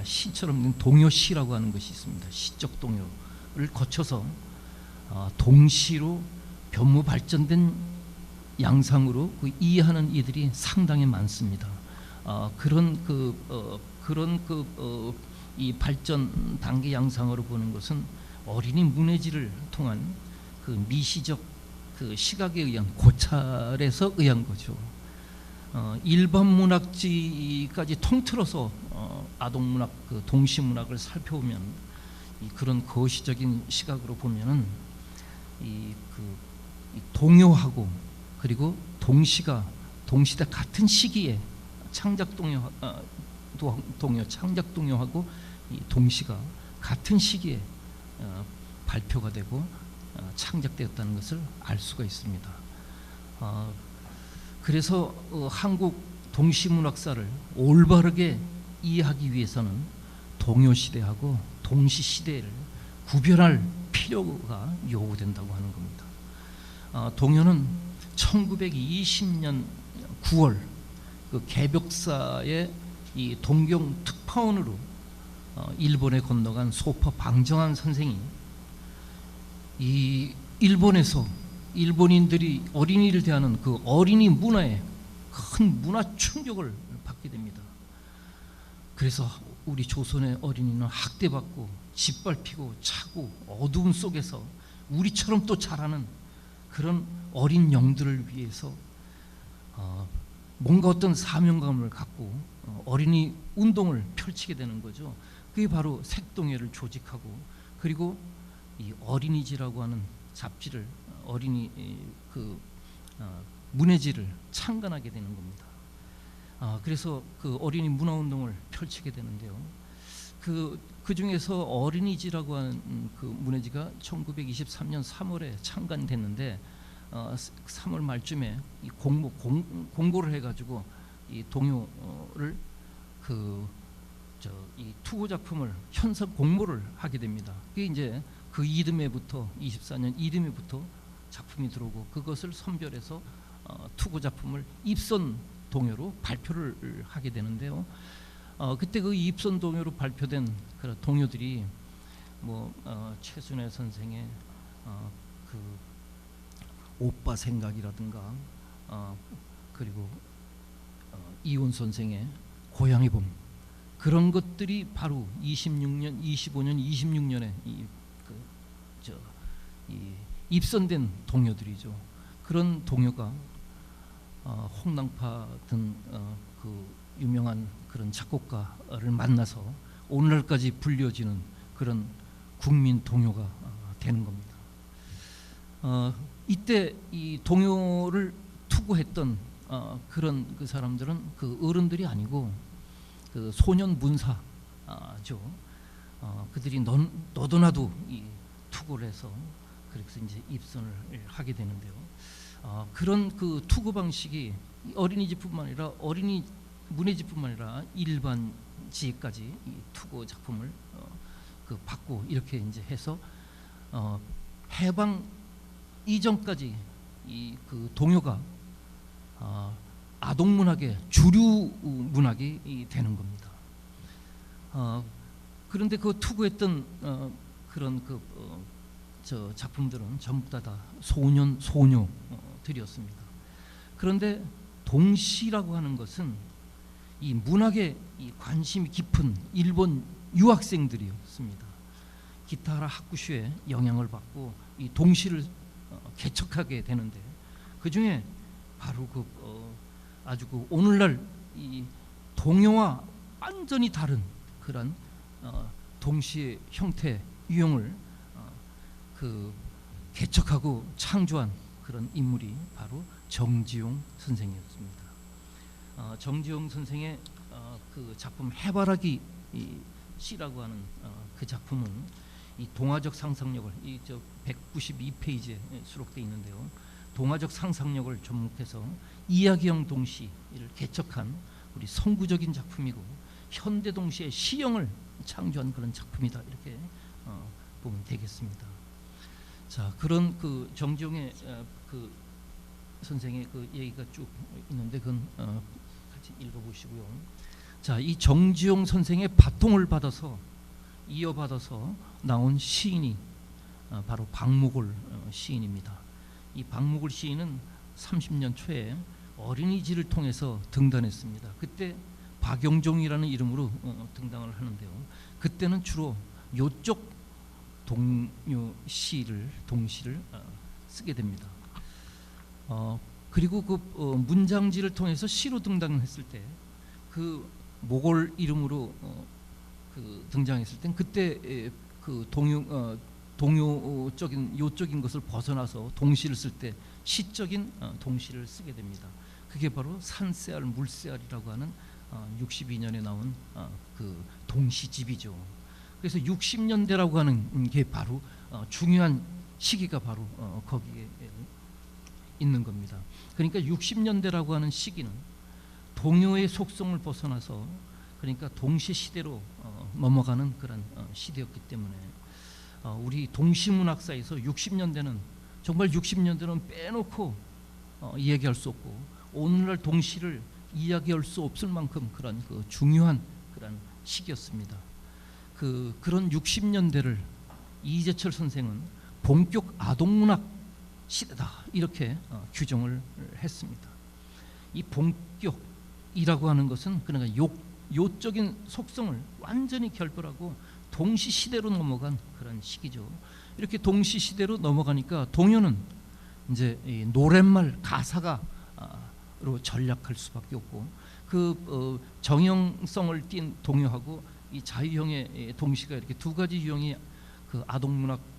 시처럼 동요시라고 하는 것이 있습니다. 시적 동요를 거쳐서 동시로 변무 발전된 양상으로 그 이해하는 이들이 상당히 많습니다. 이 발전 단계 양상으로 보는 것은 어린이 문해지를 통한 그 미시적 그 시각에 의한 고찰에서 의한 거죠. 일반 문학지까지 통틀어서 아동 문학, 그 동시 문학을 살펴보면 그런 거시적인 시각으로 보면은 이 동요하고 그리고 동시가 동시대 같은 시기에 창작 동요하고 이 동시가 같은 시기에 발표가 되고 창작되었다는 것을 알 수가 있습니다. 그래서 한국 동시문학사를 올바르게 이해하기 위해서는 동요시대하고 동시시대를 구별할 필요가 요구된다고 하는 겁니다. 동요는 1920년 9월 그 개벽사의 이 동경 특파원으로 일본에 건너간 소파 방정환 선생이 이 일본에서 일본인들이 어린이를 대하는 그 어린이 문화에 큰 문화 충격을 받게 됩니다. 그래서 우리 조선의 어린이는 학대받고 짓밟히고 차고 어두움 속에서 우리처럼 또 자라는 그런 어린 영들을 위해서 뭔가 어떤 사명감을 갖고 어린이 운동을 펼치게 되는 거죠. 그게 바로 색동회를 조직하고 그리고 이 어린이지라고 하는 잡지를 어린이 문해지를 창간하게 되는 겁니다. 그래서 그 어린이 문화운동을 펼치게 되는데요. 그 중에서 어린이지라고 하는 그 문해지가 1923년 3월에 창간됐는데 3월 말쯤에 이 공고를 해가지고 이 동요를 이 투고 작품을 현석 공모를 하게 됩니다. 그게 이제 그 이듬해부터 24년 이듬해부터 작품이 들어오고 그것을 선별해서 투고 작품을 입선 동요로 발표를 하게 되는데요. 그때 그 입선 동요로 발표된 그런 동요들이 최순애 선생의 그 오빠 생각이라든가 그리고 이혼 선생의 고향의 봄 그런 것들이 바로 25년, 26년에 입선된 동요들이죠. 그런 동요가 홍낭파 등 그 유명한 그런 작곡가를 만나서 오늘날까지 불려지는 그런 국민 동요가 되는 겁니다. 이때 이 동요를 투고했던 그런 그 사람들은 그 어른들이 아니고 그 소년 문사죠. 그들이 너도나도 이 투고를 해서 그래서 이제 입선을 하게 되는데요. 그런 그 투고 방식이 어린이집뿐만 아니라 어린이 문해집뿐만 아니라 일반 지까지 이 투고 작품을 받고 이렇게 이제 해서 해방 이전까지 이 그 동요가 아동 문학의 주류 문학이 되는 겁니다. 그런데 그 투고했던 그런 작품들은 전부 다 소년 소녀들이었습니다. 그런데 동시라고 하는 것은 이 문학에 이 관심이 깊은 일본 유학생들이었습니다. 기타라 하쿠슈의 영향을 받고 이 동시를 개척하게 되는데 그 중에 바로 아주 오늘날 이 동요와 완전히 다른 그런 동시의 형태 유형을 개척하고 창조한 그런 인물이 바로 정지용 선생이었습니다. 정지용 선생의 그 작품 해바라기 시라고 하는 그 작품은 이 동화적 상상력을 192페이지에 수록되어 있는데요. 동화적 상상력을 접목해서 이야기형 동시를 개척한 우리 선구적인 작품이고 현대 동시의 시형을 창조한 그런 작품이다 이렇게 보면 되겠습니다. 자, 그런 그 정지용의 그 선생의 그 얘기가 쭉 있는데 그건 같이 읽어보시고요. 자, 이 정지용 선생의 바통을 받아서 이어받아서 나온 시인이 바로 박목월 시인입니다. 이 박목을 시인은 30년 초에 어린이집을 통해서 등단했습니다. 그때 박영종이라는 이름으로 등단을 하는데요. 그때는 주로 요쪽 동시를 쓰게 됩니다. 그리고 그 문장지를 통해서 시로 등장했을 때 그 모골 이름으로 그 등장했을 땐 그때 그 동요적인 요적인 것을 벗어나서 동시를 쓸 때 시적인 동시를 쓰게 됩니다. 그게 바로 산세알 물세알이라고 하는 62년에 나온 그 동시집이죠. 그래서 60년대라고 하는 게 바로 중요한 시기가 바로 거기에 있는 겁니다. 그러니까 60년대라고 하는 시기는 동요의 속성을 벗어나서 그러니까 동시 시대로 넘어가는 그런 시대였기 때문에 우리 동시문학사에서 60년대는 정말 60년대는 빼놓고 이야기할 수 없고 오늘날 동시를 이야기할 수 없을 만큼 그런 그 중요한 그런 시기였습니다. 그런 60년대를 이재철 선생은 본격 아동문학 시대다 이렇게 규정을 했습니다. 이 본격이라고 하는 것은 그러니까 요적인 속성을 완전히 결별하고 동시 시대로 넘어간 그런 시기죠. 이렇게 동시 시대로 넘어가니까 동요는 이제 이 노랫말 가사가로 전락할 수밖에 없고 그 정형성을 띈 동요하고 이 자유형의 동시가 이렇게 두 가지 유형이 그 아동문학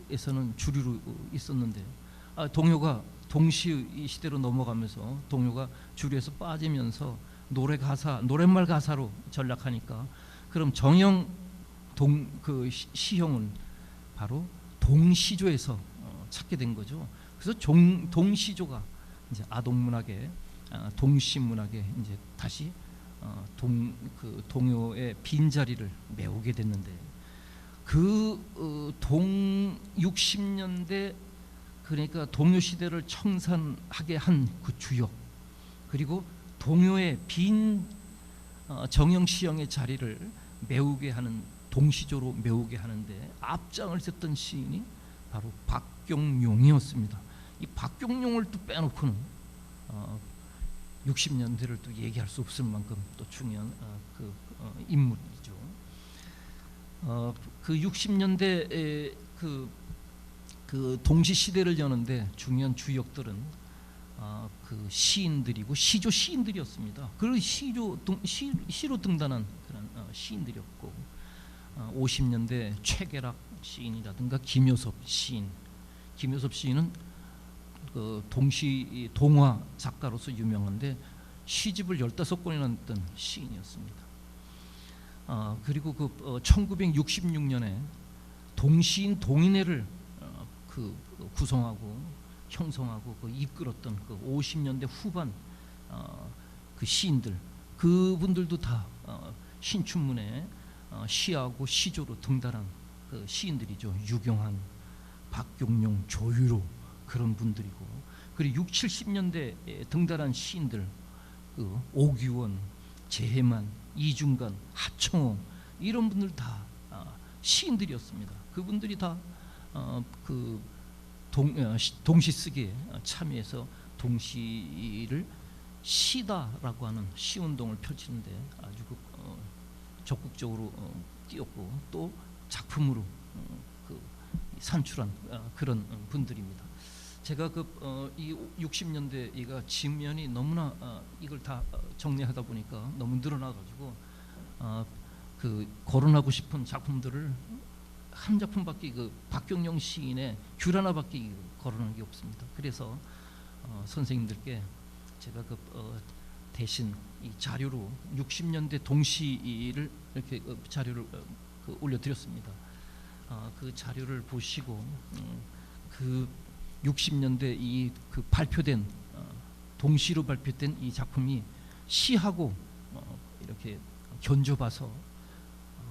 에서는 주류로 있었는데 동요가 동시 시대로 넘어가면서 동요가 주류에서 빠지면서 노랫말 가사로 전락하니까 그럼 정형 시형은 바로 동시조에서 찾게 된 거죠. 그래서 동시조가 이제 아동문학의 동시문학에 이제 다시 동요의 빈자리를 메우게 됐는데 그 60년대 그러니까 동요 시대를 청산하게 한 그 주역 그리고 동요의 빈 정형 시형의 자리를 메우게 하는 동시조로 메우게 하는데 앞장을 섰던 시인이 바로 박경룡이었습니다. 이 박경룡을 또 빼놓고는 60년대를 또 얘기할 수 없을 만큼 또 중요한 인물이죠. 그 60년대 그 동시 시대를 여는데 중요한 주역들은 그 시인들이고 시조 시인들이었습니다. 그 시로 등단한 그런 시인들이었고 50년대 최계락 시인이라든가 김효섭 시인은 그 동시 동화 작가로서 유명한데 시집을 15권이나 냈던 시인이었습니다. 그리고 그 1966년에 동시인 동인회를 구성하고 형성하고 이끌었던 그 50년대 후반 그 시인들 그분들도 다 신춘문예 시하고 시조로 등단한 그 시인들이죠. 유경환, 박경룡, 조유로 그런 분들이고 그리고 60, 70년대에 등단한 시인들 그 오규원, 재해만, 이중간, 하청호 이런 분들 다 시인들이었습니다. 그분들이 다 동시 쓰기에 참여해서 동시를 시다라고 하는 시운동을 펼치는데 아주 적극적으로 뛰었고 또 작품으로 산출한 그런 분들입니다. 제가 이 60년대가 지면이 너무나 이걸 다 정리하다 보니까 너무 늘어나가지고 거론하고 싶은 작품들을 한 작품밖에 박경룡 시인의 귤 하나밖에 거론한 게 없습니다. 그래서 선생님들께 제가 대신 이 자료로 60년대 동시를 이렇게 자료를 올려드렸습니다. 그 자료를 보시고 그 60년대 그 발표된 동시로 발표된 이 작품이 시하고 이렇게 견줘봐서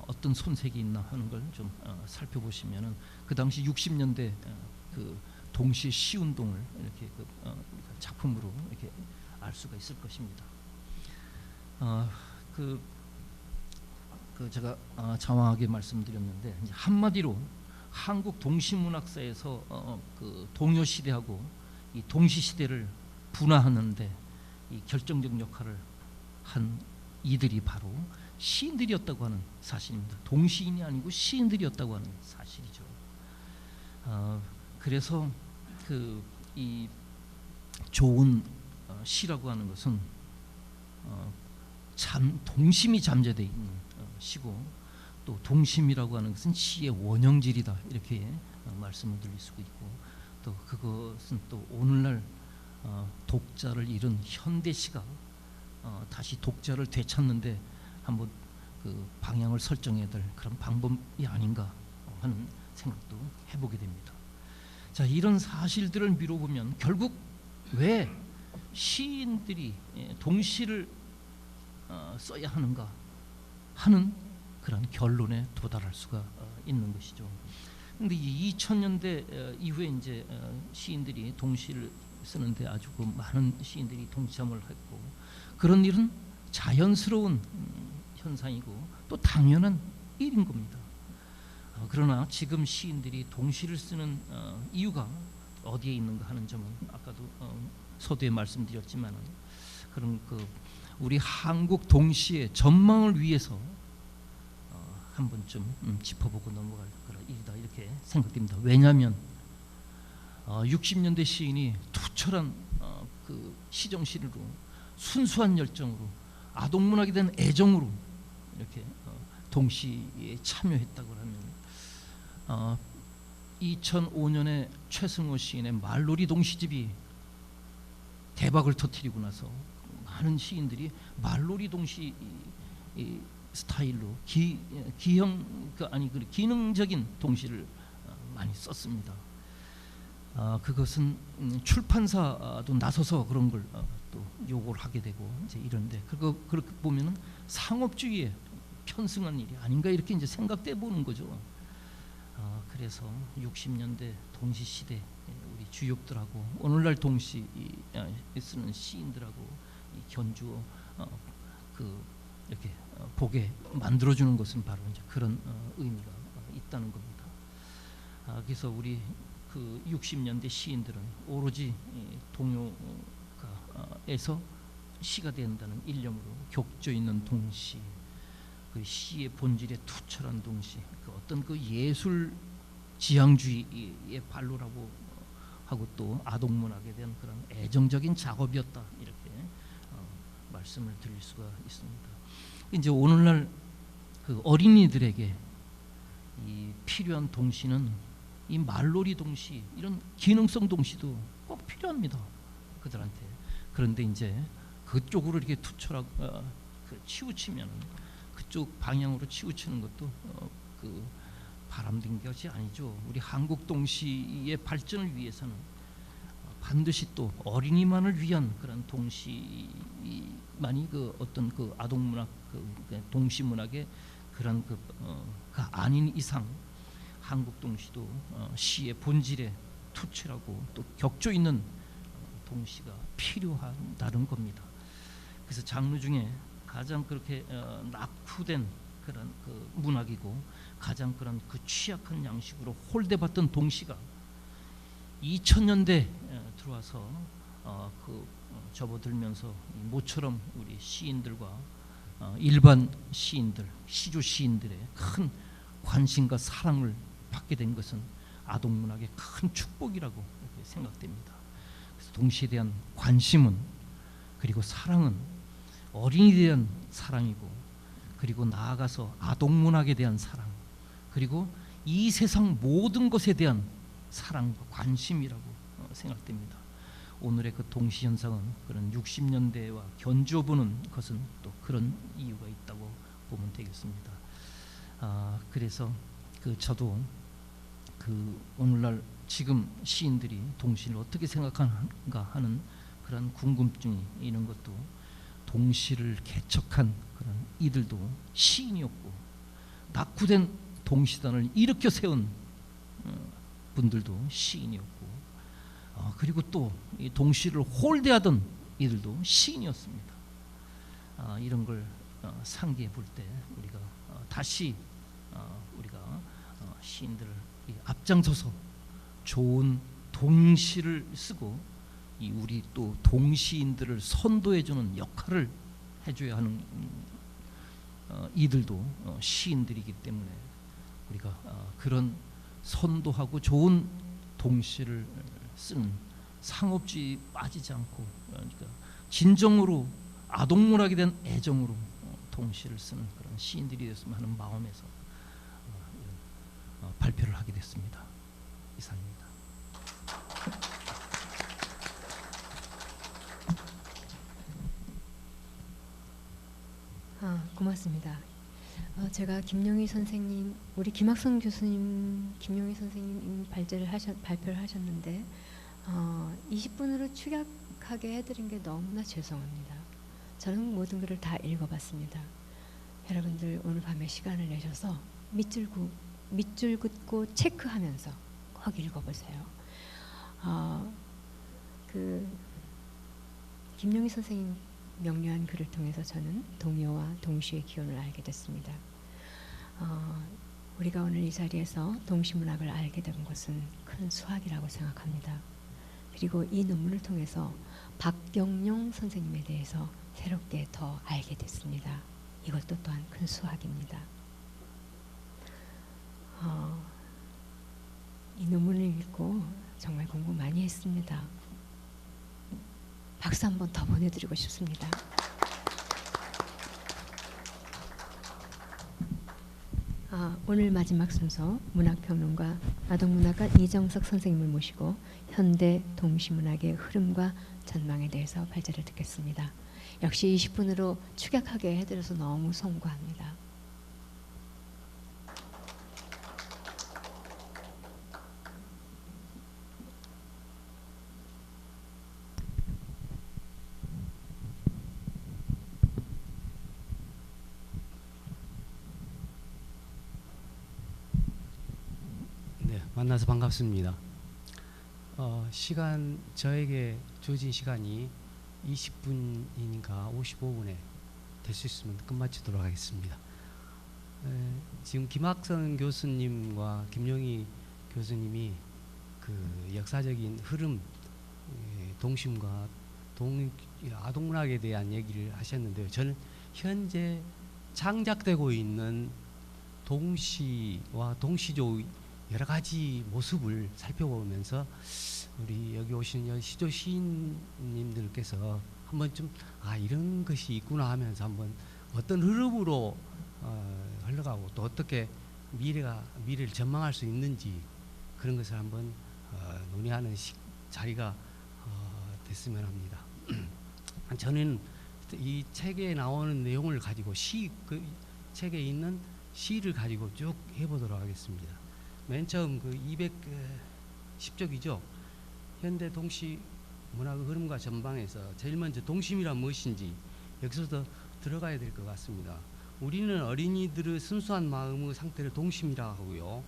어떤 손색이 있나 하는 걸 좀 살펴보시면은 그 당시 60년대 그 동시 시운동을 이렇게 작품으로 이렇게 알 수가 있을 것입니다. 제가 장황하게 말씀드렸는데 이제 한마디로 한국 동시문학사에서 그 동요 시대하고 이 동시 시대를 분화하는데 이 결정적 역할을 한 이들이 바로 시인들이었다고 하는 사실입니다. 동시인이 아니고 시인들이었다고 하는 사실이죠. 그래서 이 좋은 시라고 하는 것은 동심이 잠재되어 있는 시고, 또 동심이라고 하는 것은 시의 원형질이다, 이렇게 말씀을 드릴 수가 있고, 또 그것은 또 오늘날 독자를 잃은 현대시가 다시 독자를 되찾는데 한번 그 방향을 설정해야 될 그런 방법이 아닌가 하는 생각도 해보게 됩니다. 자, 이런 사실들을 미뤄보면 결국 왜 시인들이 동시를 써야 하는가 하는 그런 결론에 도달할 수가 있는 것이죠. 그런데 2000년대 이후에 이제 시인들이 동시를 쓰는데 아주 그 많은 시인들이 동참을 했고, 그런 일은 자연스러운 현상이고 또 당연한 일인 겁니다. 그러나 지금 시인들이 동시를 쓰는 이유가 어디에 있는가 하는 점은 아까도 서두에 말씀드렸지만, 그런 우리 한국 동시의 전망을 위해서 한 번쯤 짚어보고 넘어갈 그런 일이다, 이렇게 생각됩니다. 왜냐하면 60년대 시인이 투철한 그 시정시로 순수한 열정으로 아동문학에 대한 애정으로 이렇게 동시에 참여했다고 하면 2005년에 최승호 시인의 말놀이 동시집이 대박을 터뜨리고 나서 많은 시인들이 말놀이 동시 스타일로 기능적인 동시를 많이 썼습니다. 그것은 출판사도 나서서 그런 걸 또 요구를 하게 되고 이제 이런데, 그렇게 보면은 상업주의에 편승한 일이 아닌가, 이렇게 이제 생각돼 보는 거죠. 그래서 60년대 동시 시대 우리 주역들하고 오늘날 동시 쓰는 시인들하고 견주어 이렇게 보게 만들어주는 것은 바로 이제 그런 의미가 있다는 겁니다. 그래서 우리 그 60년대 시인들은 오로지 동요가에서 시가 된다는 일념으로 격조 있는 동시, 그 시의 본질에 투철한 동시, 그 어떤 그 예술 지향주의의 발로라고 하고 또 아동문학에 대한 그런 애정적인 작업이었다, 이렇게 말씀을 드릴 수가 있습니다. 이제 오늘날 그 어린이들에게 이 필요한 동시는 이 말놀이 동시, 이런 기능성 동시도 꼭 필요합니다, 그들한테. 그런데 이제 그쪽으로 이렇게 투철하고 치우치면, 그쪽 방향으로 치우치는 것도 그 바람된 것이 아니죠. 우리 한국 동시의 발전을 위해서는 반드시 또 어린이만을 위한 그런 동시만이 그 어떤 그 아동문학, 그 동시문학의 그런 그 아닌 이상 한국 동시도 시의 본질에 투철하고 또 격조 있는 동시가 필요하다는 겁니다. 그래서 장르 중에 가장 그렇게 낙후된 그런 그 문학이고 가장 그런 그 취약한 양식으로 홀대받던 동시가 2000년대 들어와서 접어들면서 모처럼 우리 시인들과 일반 시인들, 시조 시인들의 큰 관심과 사랑을 받게 된 것은 아동문학의 큰 축복이라고 이렇게 생각됩니다. 그래서 동시에 대한 관심은, 그리고 사랑은 어린이에 대한 사랑이고, 그리고 나아가서 아동문학에 대한 사랑, 그리고 이 세상 모든 것에 대한 사랑과 관심이라고 생각됩니다. 오늘의 그 동시 현상은 그런 60년대와 견주어보는 것은 또 그런 이유가 있다고 보면 되겠습니다. 그래서 저도 그 오늘날 지금 시인들이 동시를 어떻게 생각하는가 하는 그런 궁금증이 있는 것도, 동시를 개척한 그런 이들도 시인이었고, 낙후된 동시단을 일으켜 세운 분들도 시인이었고, 그리고 또 이 동시를 홀대하던 이들도 시인이었습니다. 이런 걸 상기해 볼 때 우리가 다시 우리가 시인들을 앞장서서 좋은 동시를 쓰고 이 우리 또 동시인들을 선도해주는 역할을 해줘야 하는 이들도 시인들이기 때문에 우리가 그런 선도하고 좋은 동시를 쓰는 상업주의 빠지지 않고 그러니까 진정으로 아동문학에 대한 애정으로 동시를 쓰는 그런 시인들이 됐으면 하는 마음에서 발표를 하게 됐습니다. 이상입니다. 고맙습니다. 제가 김용희 선생님, 우리 김학성 교수님, 김용희 선생님 발표를 하셨는데 20분으로 축약하게 해드린 게 너무나 죄송합니다. 저는 모든 글을 다 읽어봤습니다. 여러분들 오늘 밤에 시간을 내셔서 밑줄 긋고 체크하면서 꼭 읽어보세요. 그 김용희 선생님 명료한 글을 통해서 저는 동요와 동시의 기원을 알게 됐습니다. 우리가 오늘 이 자리에서 동시문학을 알게 된 것은 큰 수학이라고 생각합니다. 그리고 이 논문을 통해서 박경룡 선생님에 대해서 새롭게 더 알게 됐습니다. 이것도 또한 큰 수학입니다. 이 논문을 읽고 정말 공부 많이 했습니다. 박수 한 번 더 보내드리고 싶습니다. 오늘 마지막 순서 문학평론가 아동문학가 이정석 선생님을 모시고 현대 동시문학의 흐름과 전망에 대해서 발제를 듣겠습니다. 역시 20분으로 축약하게 해드려서 너무 송구합니다. 만나서 반갑습니다. 시간 저에게 주어진 시간이 20분이니까 55분에 될 수 있으면 끝마치도록 하겠습니다. 지금 김학성 교수님과 김용희 교수님이 그 역사적인 흐름, 동심과 아동문학에 대한 얘기를 하셨는데요. 저는 현재 창작되고 있는 동시와 동시조 여러 가지 모습을 살펴보면서 우리 여기 오신 시조 시인님들께서 한번 좀 이런 것이 있구나 하면서 한번 어떤 흐름으로 흘러가고 또 어떻게 미래를 전망할 수 있는지 그런 것을 한번 논의하는 자리가 됐으면 합니다. 저는 이 책에 나오는 내용을 가지고 그 책에 있는 시를 가지고 쭉 해보도록 하겠습니다. 맨 처음 그 210쪽이죠. 현대 동시 문학의 흐름과 전방에서 제일 먼저 동심이란 무엇인지 여기서도 들어가야 될 것 같습니다. 우리는 어린이들의 순수한 마음의 상태를 동심이라 하고요.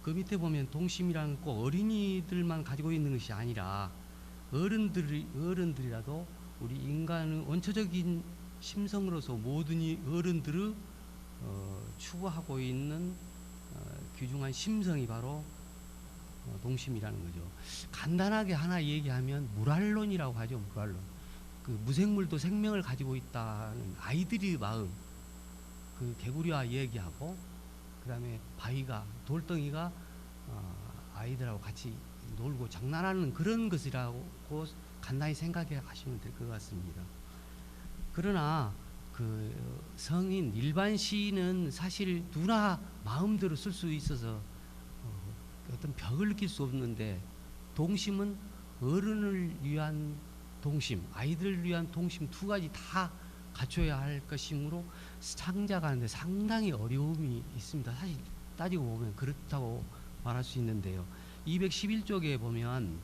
그 밑에 보면 동심이라는 꼭 어린이들만 가지고 있는 것이 아니라 어른들이라도 우리 인간의 원초적인 심성으로서 모든 어른들의 추구하고 있는 귀중한 심성이 바로 동심이라는 거죠. 간단하게 하나 얘기하면 물활론이라고 하죠. 물활론. 그 무생물도 생명을 가지고 있다는 아이들의 마음, 그 개구리와 얘기하고 그다음에 바위가 돌덩이가 아이들하고 같이 놀고 장난하는 그런 것이라고 간단히 생각해 하시면 될 것 같습니다. 그러나 그 성인 일반 시인은 사실 누구나 마음대로 쓸 수 있어서 어떤 벽을 느낄 수 없는데 동심은 어른을 위한 동심, 아이들을 위한 동심 두 가지 다 갖춰야 할 것이므로 창작하는데 상당히 어려움이 있습니다. 사실 따지고 보면 그렇다고 말할 수 있는데요. 211쪽에 보면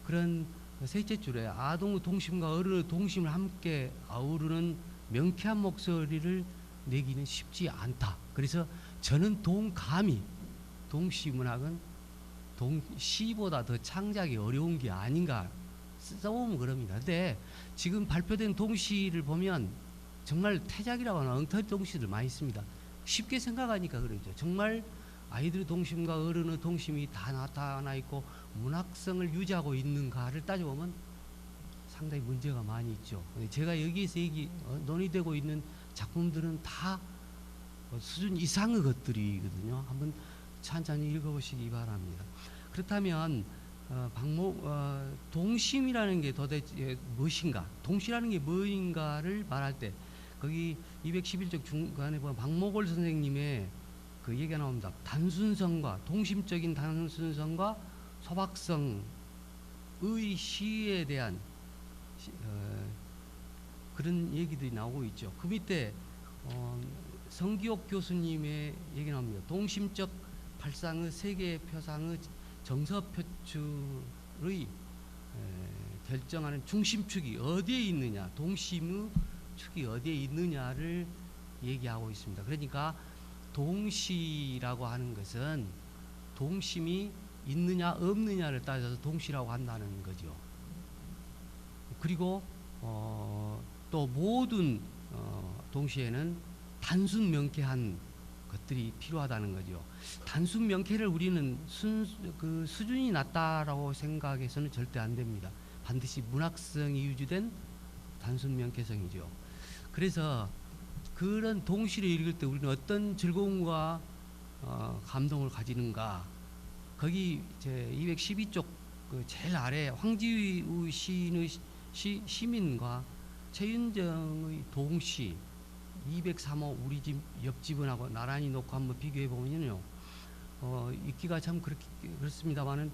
그런 셋째 줄에 아동의 동심과 어른의 동심을 함께 아우르는 명쾌한 목소리를 내기는 쉽지 않다. 그래서 저는 동감히 동시문학은 시보다 더 창작이 어려운 게 아닌가 써보면 그럽니다. 근데 지금 발표된 동시를 보면 정말 태작이라고 하는 엉터리 동시들 많이 있습니다. 쉽게 생각하니까 그러죠. 정말 아이들의 동심과 어른의 동심이 다 나타나 있고 문학성을 유지하고 있는가를 따져보면 상당히 문제가 많이 있죠. 근데 제가 여기에서 논의되고 있는 작품들은 다 수준 이상의 것들이거든요. 한번 찬찬히 읽어보시기 바랍니다. 그렇다면 동심이라는 게 도대체 무엇인가, 동시라는 게 무엇인가를 말할 때 거기 211쪽 중간에 보면 박목월 선생님의 그 얘기가 나옵니다. 단순성과 동심적인 단순성과 소박성의 시에 대한 그런 얘기들이 나오고 있죠. 그 밑에 성기옥 교수님의 얘기 나옵니다. 동심적 발상의 세계 표상의 정서 표출의 결정하는 중심축이 어디에 있느냐, 동심의 축이 어디에 있느냐를 얘기하고 있습니다. 그러니까 동시라고 하는 것은 동심이 있느냐 없느냐를 따져서 동시라고 한다는 거죠. 그리고 또 모든 동시에는 단순 명쾌한 것들이 필요하다는 거죠. 단순 명쾌를 우리는 그 수준이 낮다라고 생각해서는 절대 안 됩니다. 반드시 문학성이 유지된 단순 명쾌성이죠. 그래서 그런 동시를 읽을 때 우리는 어떤 즐거움과 감동을 가지는가. 거기 제 212쪽 그 제일 아래 황지우 시인의 시민과 최윤정의 동시 203호 우리 집 옆집은하고 나란히 놓고 한번 비교해 보면요, 읽기가 참 그렇습니다만은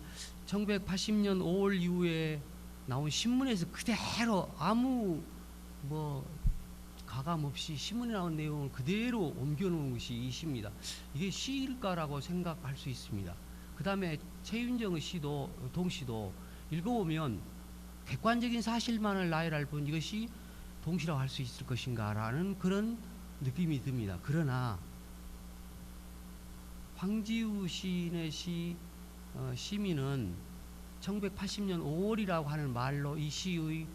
1980년 5월 이후에 나온 신문에서 그대로 아무 뭐 가감 없이 신문에 나온 내용을 그대로 옮겨놓은 것이 이 시입니다. 이게 시일까라고 생각할 수 있습니다. 그 다음에 최윤정의 시도 동시도 읽어보면 객관적인 사실만을 나열할 뿐 이것이 동시라고 할 수 있을 것인가라는 그런 느낌이 듭니다. 그러나 황지우 시인의 시민은 1980년 5월이라고 하는 말로 이 시의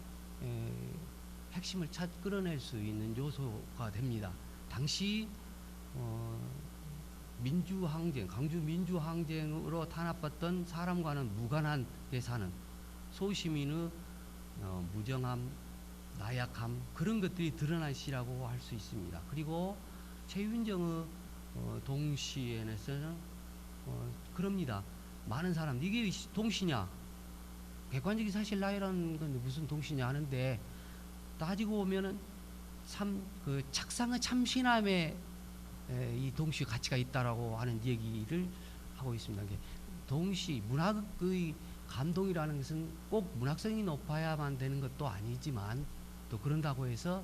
핵심을 끌어낼 수 있는 요소가 됩니다. 당시 민주항쟁, 광주 민주항쟁으로 탄압받던 사람과는 무관한 데 사는 소시민의 무정함, 나약함, 그런 것들이 드러난 시라고 할 수 있습니다. 그리고 최윤정의 동시에는 그럽니다. 많은 사람, 이게 동시냐? 객관적인 사실 나열하는 건 무슨 동시냐 하는데 따지고 보면은 참 그 착상의 참신함에 이 동시 가치가 있다라고 하는 얘기를 하고 있습니다. 동시 문학의 감동이라는 것은 꼭 문학성이 높아야만 되는 것도 아니지만 또 그런다고 해서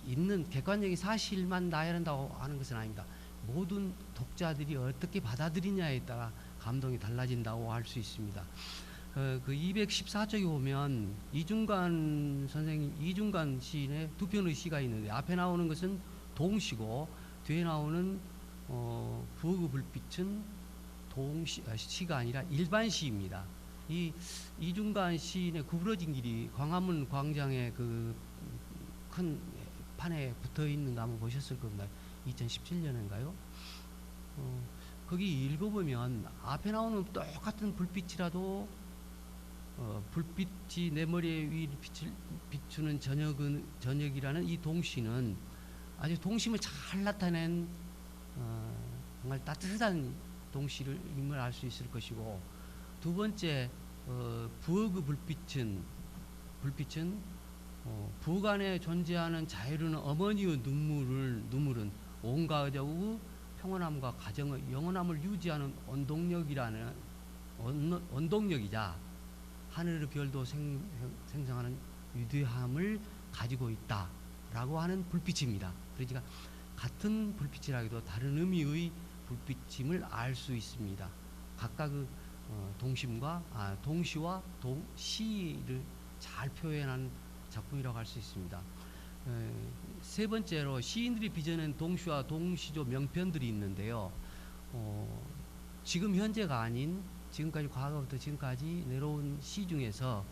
있는 객관적인 사실만 나열한다고 하는 것은 아닙니다. 모든 독자들이 어떻게 받아들이냐에 따라 감동이 달라진다고 할 수 있습니다. 그 214쪽에 보면 이중관 시인의 두 편의 시가 있는데 앞에 나오는 것은 동시고 뒤에 나오는 부엌의 불빛은 시가 아니라 일반 시입니다. 이 이중관 시인의 구부러진 길이 광화문 광장에 그 큰 판에 붙어 있는 거 한번 보셨을 겁니다. 2017년인가요? 거기 읽어보면 앞에 나오는 똑같은 불빛이라도 불빛이 내 머리에 빛을 비추는 저녁이라는 이 동시는 아주 동심을 잘 나타낸 정말 따뜻한 동시를 임을 알 수 있을 것이고, 두 번째 부엌의 불빛은 부엌 안에 존재하는 자유로운 어머니의 눈물은 온 가족의 평온함과 가정의 영원함을 유지하는 원동력이자 하늘의 별도 생성하는 위대함을 가지고 있다라고 하는 불빛입니다. 그러니까 같은 불빛이라기도 다른 의미의 불빛임을 알 수 있습니다. 각각의 동시와 동시를 잘 표현한 작품이라고 할 수 있습니다. 세 번째로 시인들이 빚어낸 동시와 동시조 명편들이 있는데요. 지금 현재가 아닌 지금까지 과거부터 지금까지 내려온 시 중에서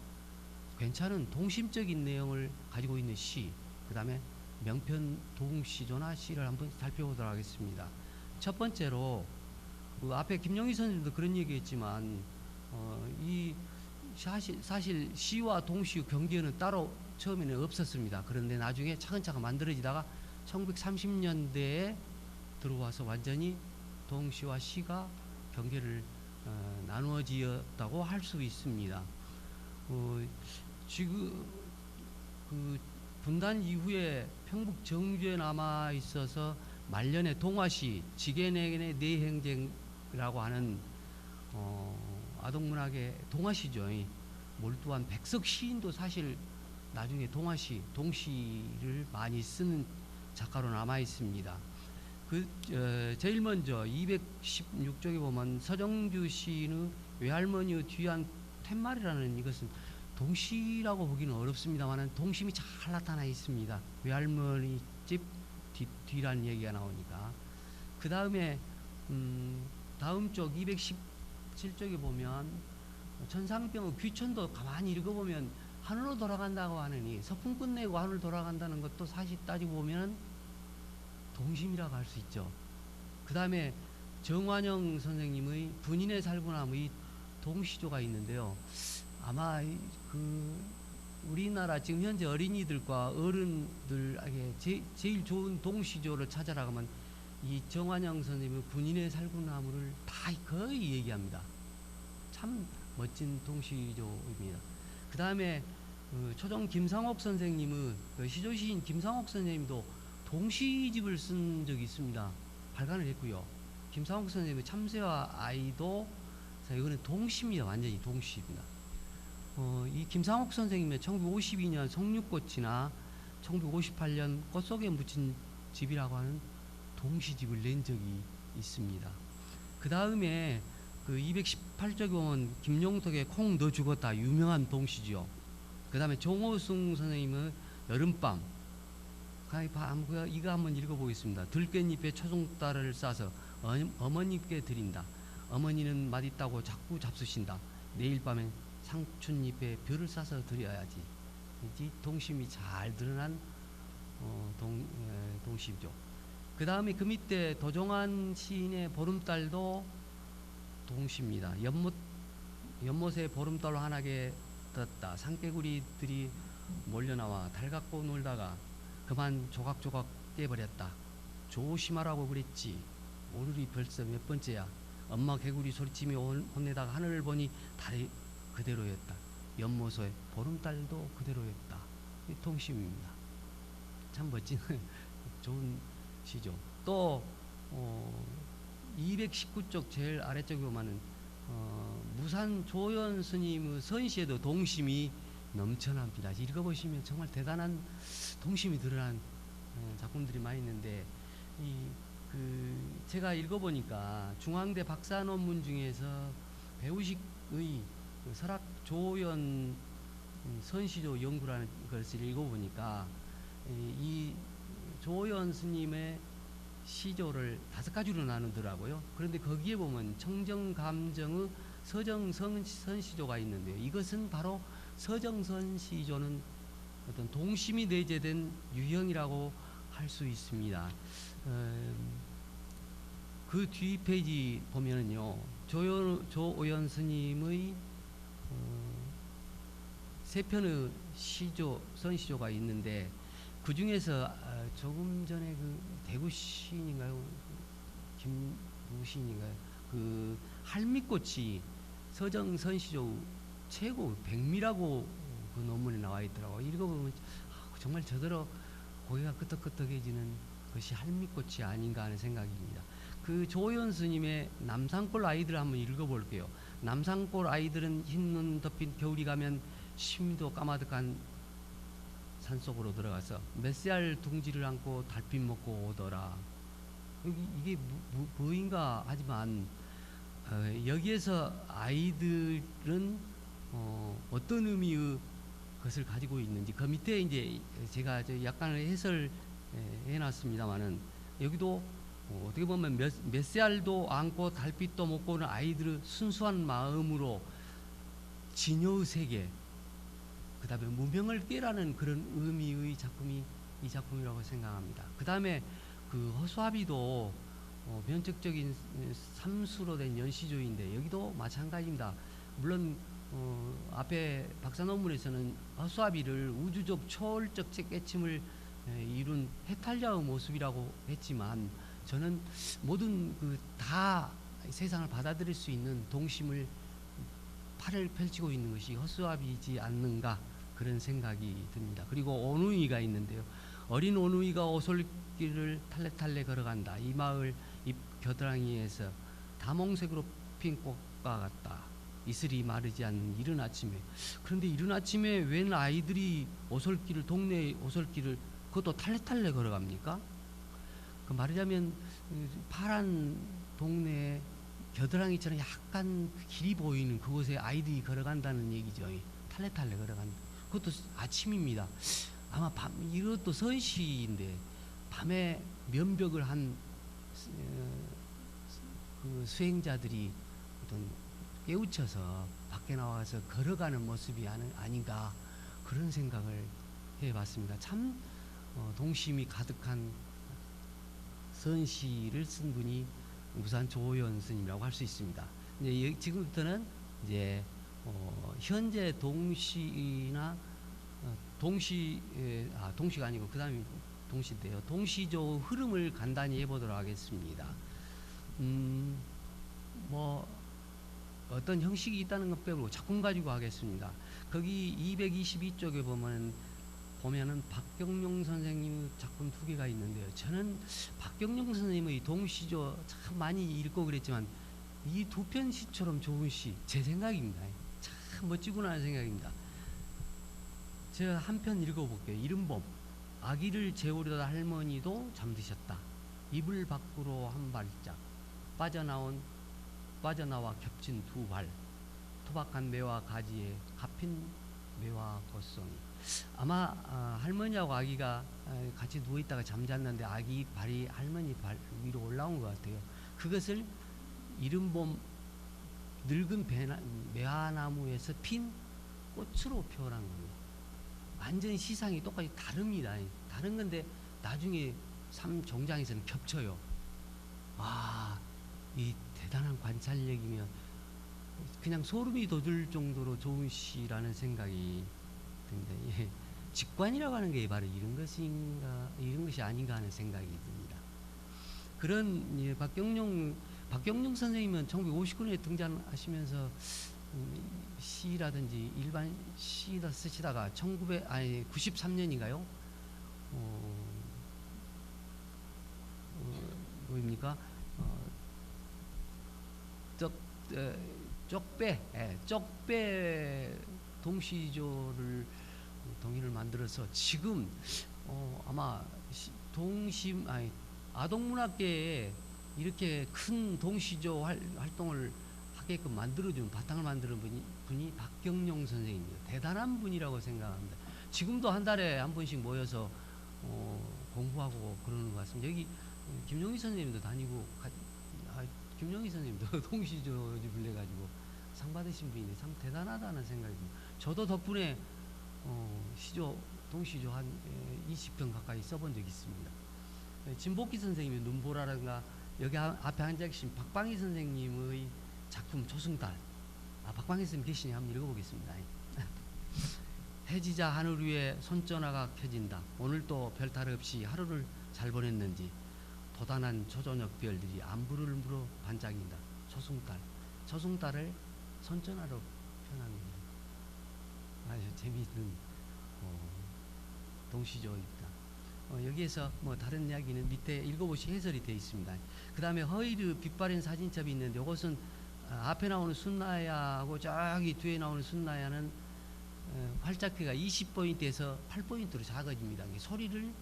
괜찮은 동심적인 내용을 가지고 있는 시, 그 다음에 명편 동시조나 시를 한번 살펴보도록 하겠습니다. 첫 번째로 그 앞에 김영희 선생님도 그런 얘기했지만 이 사실 시와 동시 경계는 따로 처음에는 없었습니다. 그런데 나중에 차근차근 만들어지다가 1930년대에 들어와서 완전히 동시와 시가 경계를 나누어지었다고 할 수 있습니다. 지금 그 분단 이후에 평북 정주에 남아 있어서 말년에 동화시 지게내의 내행쟁이라고 하는 아동문학의 동화시죠. 몰두한 백석 시인도 사실 나중에 동화시, 동시를 많이 쓰는 작가로 남아 있습니다. 제일 먼저 216쪽에 보면 서정주 시인의 외할머니의 뒤안 툇말이라는, 이것은 동시라고 보기는 어렵습니다만 동심이 잘 나타나 있습니다. 외할머니 집 뒤란 얘기가 나오니까. 그 다음에 다음 쪽 217쪽에 보면 천상병의 귀천도 가만히 읽어보면 하늘로 돌아간다고 하느니, 서풍 끝내고 하늘 돌아간다는 것도 사실 따지고 보면 동심이라고 할 수 있죠. 그 다음에 정완영 선생님의 분인의 살구나무의 동시조가 있는데요. 아마 우리나라 지금 현재 어린이들과 어른들에게 제일 좋은 동시조를 찾아라 하면 이 정완영 선생님의 분인의 살구나무를 다 거의 얘기합니다. 참 멋진 동시조입니다. 그 다음에 초정 김상옥 선생님의 시조시인 김상옥 선생님도 동시집을 쓴 적이 있습니다. 발간을 했고요. 김상옥 선생님의 참새와 아이도, 이거는 동시입니다. 완전히 동시입니다. 이 김상옥 선생님의 1952년 송육꽃이나 1958년 꽃속에 묻힌 집이라고 하는 동시집을 낸 적이 있습니다. 그 다음에 218쪽에 보면 김용덕의 콩 너 죽었다, 유명한 동시죠. 그 다음에 정호승 선생님의 여름밤, 이거 한번 읽어보겠습니다. 들깻잎에 초승달을 싸서 어머니께 드린다. 어머니는 맛있다고 자꾸 잡수신다. 내일 밤엔 상춘잎에 별을 싸서 드려야지. 이 동심이 잘 드러난 동심이죠. 그 다음에 그 밑에 도종환 시인의 보름달도 동시입니다. 연못에 보름달 환하게 떴다. 산개구리들이 몰려나와 달 갖고 놀다가 그만 조각조각 깨버렸다. 조심하라고 그랬지. 오늘이 벌써 몇 번째야. 엄마 개구리 소리치며 혼내다가 하늘을 보니 달이 그대로였다. 연못에 보름달도 그대로였다. 이 동심입니다. 참 멋진 좋은 시죠. 또 219쪽 제일 아래쪽에 보면은 무산 조연 스님의 선시에도 동심이 넘쳐납니다. 읽어보시면 정말 대단한 동심이 드러난 작품들이 많이 있는데, 제가 읽어보니까 중앙대 박사 논문 중에서 배우식의 설학 조연 선시조 연구라는 것을 읽어보니까 이 조연 스님의 시조를 5가지로 나누더라고요. 그런데 거기에 보면 청정감정의 서정선시조가 있는데요. 이것은 바로 서정선시조는 어떤 동심이 내재된 유형이라고 할 수 있습니다. 그 뒤 페이지 보면은요, 조오연 스님의 3편의 시조, 선시조가 있는데, 그 중에서 조금 전에 대구 시인인가요? 김구 시인인가요? 할미꽃이 서정선시조 최고 백미라고 그 논문에 나와 있더라고요. 읽어보면 정말 저더러 고개가 끄덕끄덕해지는 것이 할미꽃이 아닌가 하는 생각입니다. 조연 스님의 남산골 아이들 한번 읽어볼게요. 남산골 아이들은 흰눈 덮인 겨울이 가면 심도 까마득한 산속으로 들어가서 몇 살 둥지를 안고 달빛 먹고 오더라. 이게 뭐인가 하지만 여기에서 아이들은 어떤 의미의 것을 가지고 있는지, 그 밑에 이제 제가 약간의 해설 해놨습니다만은, 여기도 어떻게 보면 몇 살도 않고 달빛도 먹고 오는 아이들의 순수한 마음으로 진여의 세계, 그 다음에 무명을 깨라는 그런 의미의 작품이 이 작품이라고 생각합니다. 그 다음에 허수아비도 면적적인 삼수로 된 연시조인데, 여기도 마찬가지입니다. 물론 앞에 박사 논문에서는 허수아비를 우주적 초월적 깨침을 이룬 해탈자의 모습이라고 했지만, 저는 모든 다 세상을 받아들일 수 있는 동심을 팔을 펼치고 있는 것이 허수아비이지 않는가, 그런 생각이 듭니다. 그리고 오누이가 있는데요. 어린 오누이가 오솔길을 탈레탈레 걸어간다. 이 마을 잎 겨드랑이에서 다몽색으로 핀 꽃과 같다. 이슬이 마르지 않는 이른 아침에. 그런데 이른 아침에 웬 아이들이 오솔길을, 동네 오솔길을 그것도 탈레탈레 걸어갑니까? 말하자면 파란 동네에 겨드랑이처럼 약간 길이 보이는 그곳에 아이들이 걸어간다는 얘기죠. 탈레탈레 걸어간다. 그것도 아침입니다. 아마 이것도 선시인데 밤에 면벽을 한 그 수행자들이 어떤 깨우쳐서 밖에 나와서 걸어가는 모습이 아닌가, 그런 생각을 해봤습니다. 참 동심이 가득한 선시를 쓴 분이 우산 조호연 스님이라고 할 수 있습니다. 이제 지금부터는 이제 현재 동시나 동시가 아니고 그 다음에 동시인데요. 동시조 흐름을 간단히 해보도록 하겠습니다. 뭐 어떤 형식이 있다는 것 빼고 작품 가지고 하겠습니다. 거기 222쪽에 보면은 박경룡 선생님의 작품 2개가 있는데요. 저는 박경룡 선생님의 동시조 참 많이 읽고 그랬지만 이 두 편 시처럼 좋은 시, 제 생각입니다. 참 멋지구나 하는 생각입니다. 제가 한 편 읽어볼게요. 이른봄. 아기를 재우려다 할머니도 잠드셨다. 이불 밖으로 한 발짝 빠져나와 겹친 2발. 토박한 매화 가지에 갚인 매화 꽃송이. 아마 할머니하고 아기가 같이 누워있다가 잠잤는데 아기 발이 할머니 발 위로 올라온 것 같아요. 그것을 이른봄 늙은 매화나무에서 핀 꽃으로 표현한 거예요. 완전 시상이 똑같이 다릅니다. 다른 건데 나중에 종장에서는 겹쳐요. 이 대단한 관찰력이면 그냥 소름이 돋을 정도로 좋은 시라는 생각이 듭니다. 예. 직관이라고 하는 게 바로 이런 것이 아닌가 하는 생각이 듭니다. 그런 박경룡 선생님은 1959년에 등장하시면서 시라든지 일반 시다 쓰시다가 93년인가요? 뭐입니까? 쪽배 동시조를 동의를 만들어서 지금 아마 아동문학계에 이렇게 큰 동시조 활동을 하게끔 만들어준, 바탕을 만드는 분이 박경룡 선생님입니다. 대단한 분이라고 생각합니다. 지금도 한 달에 한 번씩 모여서 공부하고 그러는 것 같습니다. 여기 김용희 선생님도 다니고, 김용희 선생님도 동시조집을 내가지고 상 받으신 분인데 참 대단하다는 생각이 듭니다. 저도 덕분에 동시조 한 20편 가까이 써본 적이 있습니다. 진복기 선생님의 눈보라든가, 여기 앞에 앉아 계신 박방희 선생님의 작품 조승달. 박방희 선생님 계시니 한번 읽어보겠습니다. 해지자 하늘 위에 손전화가 켜진다. 오늘도 별탈 없이 하루를 잘 보냈는지 도단한 초저녁 별들이 안부를 물어 반짝인다. 조승달을 손전화로 표현합니다. 아주 재미있는 동시조입니다. 여기에서 뭐 다른 이야기는 밑에 읽어보시 해설이 되어 있습니다. 그 다음에 허이르 빛바랜 사진첩이 있는데, 이것은 앞에 나오는 순나야하고 저기 뒤에 나오는 순나야는 활자크가 20포인트에서 8포인트로 작아집니다. 소리를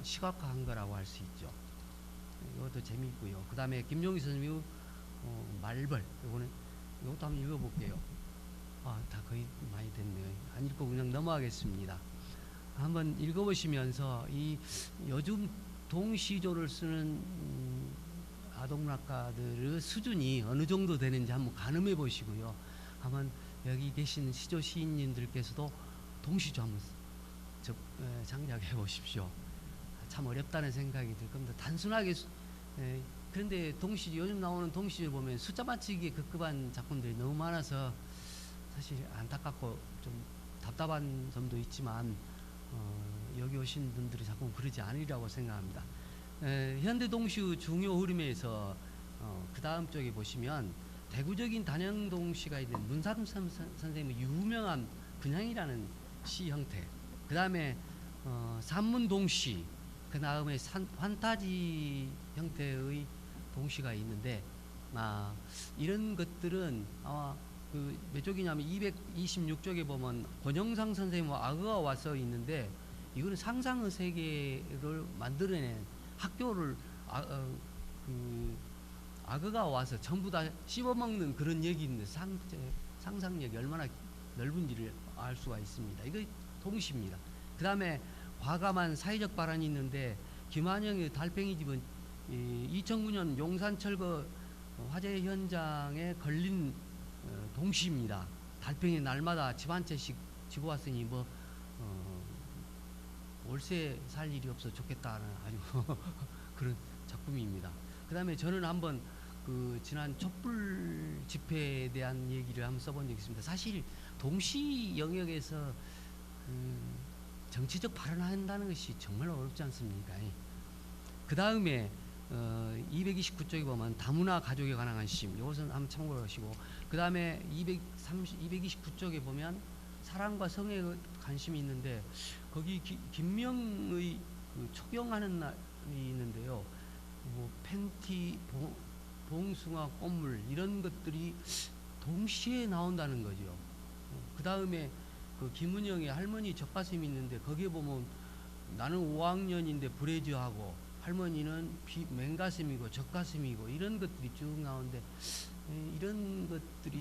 시각화한 거라고 할 수 있죠. 이것도 재미있고요. 그 다음에 김용희 선생님의 말벌, 이것도 한번 읽어볼게요. 다 거의 많이 됐네요. 안 읽고 그냥 넘어가겠습니다. 한번 읽어보시면서 이 요즘 동시조를 쓰는 아동문학가들의 수준이 어느 정도 되는지 한번 가늠해 보시고요. 한번 여기 계신 시조 시인님들께서도 동시조 한번 장작해 보십시오. 참 어렵다는 생각이 들 겁니다. 단순하게 그런데 요즘 나오는 동시조 보면 숫자 맞추기에 급급한 작품들이 너무 많아서 사실 안타깝고 좀 답답한 점도 있지만 여기 오신 분들이 자꾸 그러지 않으리라고 생각합니다. 현대 동시의 중요 흐름에서 그 다음 쪽에 보시면 대구적인 단형 동시가 있는 문삼 선생님의 유명한 근향이라는 시 형태, 그 다음에 산문 동시, 그 다음에 환타지 형태의 동시가 있는데 이런 것들은 그 몇 쪽이냐면 226쪽에 보면 권영상 선생님과 악어가 와서 있는데 이거는 상상의 세계를 만들어낸 학교를 악어가 와서 전부 다 씹어먹는 그런 얘기인데 상상력이 얼마나 넓은지를 알 수가 있습니다. 이거 동시입니다. 그 다음에 과감한 사회적 발언이 있는데 김한영의 달팽이 집은 2009년 용산철거 화재 현장에 걸린 동시입니다. 달팽이 날마다 집 한 채씩 지고 왔으니 월세 살 일이 없어 좋겠다는 아주 그런 작품입니다. 그 다음에 저는 한번 그 지난 촛불 집회에 대한 얘기를 한번 써본 적이 있습니다. 사실 동시 영역에서 정치적 발언한다는 것이 정말 어렵지 않습니까? 그 다음에 229쪽에 보면 다문화 가족에 관한 관심, 이것은 한번 참고를 하시고, 그 다음에 229쪽에 보면 사랑과 성에 관심이 있는데 거기 김명의 그 초경하는 날이 있는데요. 팬티, 봉숭아, 꽃물 이런 것들이 동시에 나온다는 거죠. 그 다음에 그 김은영의 할머니 젖가슴이 있는데 거기에 보면 나는 5학년인데 브래지하고 할머니는 맨가슴이고 젖가슴이고 이런 것들이 쭉 나오는데 이런 것들이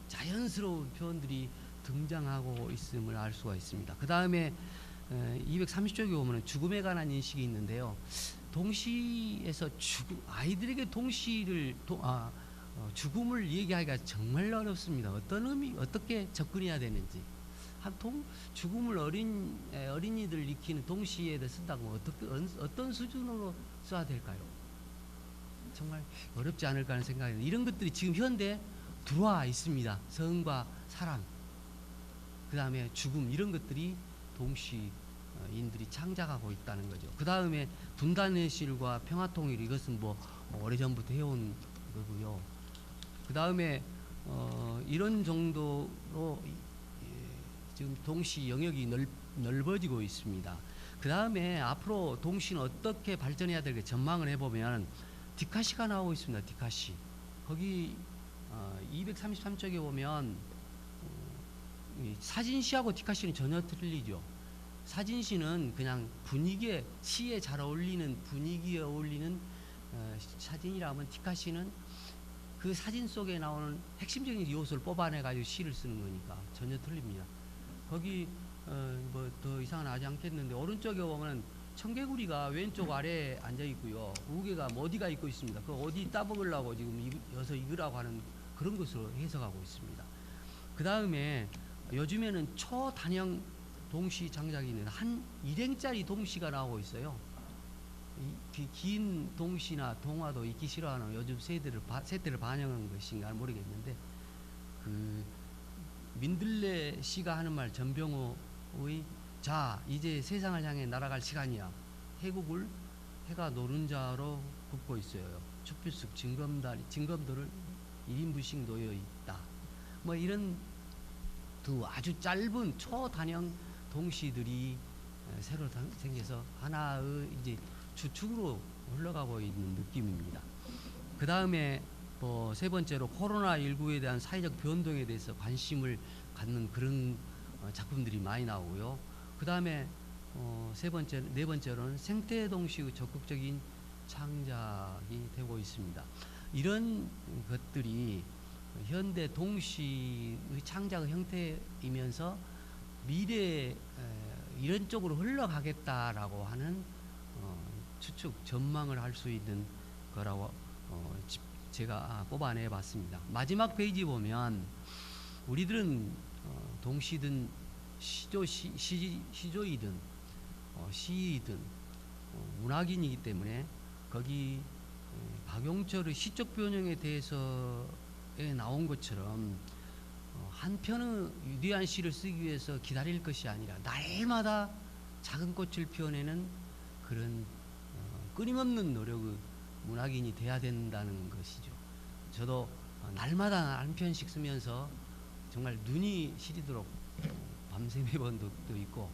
자연스러운 표현들이 등장하고 있음을 알 수가 있습니다. 그 다음에 230쪽에 보면 죽음에 관한 인식이 있는데요. 동시에서 아이들에게 죽음을 얘기하기가 정말 어렵습니다. 어떻게 접근해야 되는지. 죽음을 어린이들 익히는 동시에 쓴다고 어떤 수준으로 써야 될까요? 정말 어렵지 않을까 하는 생각이 듭니다. 이런 것들이 지금 현대에 들어와 있습니다. 성과 사랑, 그 다음에 죽음 이런 것들이 동시인들이 창작하고 있다는 거죠. 그 다음에 분단의 실과 평화통일 이것은 오래전부터 해온 거고요. 그 다음에 이런 정도로 지금 동시 영역이 넓어지고 있습니다. 그 다음에 앞으로 동시는 어떻게 발전해야 될까 전망을 해보면 디카시가 나오고 있습니다. 디카시. 거기 233쪽에 보면 사진시하고 디카시는 전혀 틀리죠. 사진시는 그냥 시에 잘 어울리는 분위기에 어울리는 사진이라면 디카시는 그 사진 속에 나오는 핵심적인 요소를 뽑아내가지고 시를 쓰는 거니까 전혀 틀립니다. 거기 더 이상은 하지 않겠는데 오른쪽에 보면 청개구리가 왼쪽 아래에 앉아 있고요. 우개가 어디가 있고 있습니다. 그 어디 따먹으려고 지금 여서 입으라고 하는 그런 것으로 해석하고 있습니다. 그 다음에 요즘에는 초단형 동시 장작이 있는 한 일행짜리 동시가 나오고 있어요. 긴 동시나 동화도 읽기 싫어하는 요즘 세대를 반영한 것인가 모르겠는데 그 민들레 씨가 하는 말 전병호의 자 이제 세상을 향해 날아갈 시간이야. 해국을 해가 노른자로 굽고 있어요. 촛불 속 징검도를 1인분씩 놓여 있다. 이런 아주 짧은 초단형 동시들이 새로 생겨서 하나의 이제 주축으로 흘러가고 있는 느낌입니다. 그 다음에 세 번째로 코로나19에 대한 사회적 변동에 대해서 관심을 갖는 그런 작품들이 많이 나오고요. 그 다음에 네 번째로는 생태 동시의 적극적인 창작이 되고 있습니다. 이런 것들이 현대 동시의 창작의 형태이면서 미래에 이런 쪽으로 흘러가겠다라고 하는 추측, 전망을 할 수 있는 거라고 제가 뽑아내 봤습니다. 마지막 페이지 보면 우리들은 동시든 시조이든 시이든 문학인이기 때문에 거기 박용철의 시적 변형에 대해서에 나온 것처럼 한편의 위대한 시를 쓰기 위해서 기다릴 것이 아니라 날마다 작은 꽃을 피워내는 그런 끊임없는 노력의 문학인이 돼야 된다는 것이죠. 저도 날마다 한 편씩 쓰면서 정말 눈이 시리도록 밤새 매번 도 있고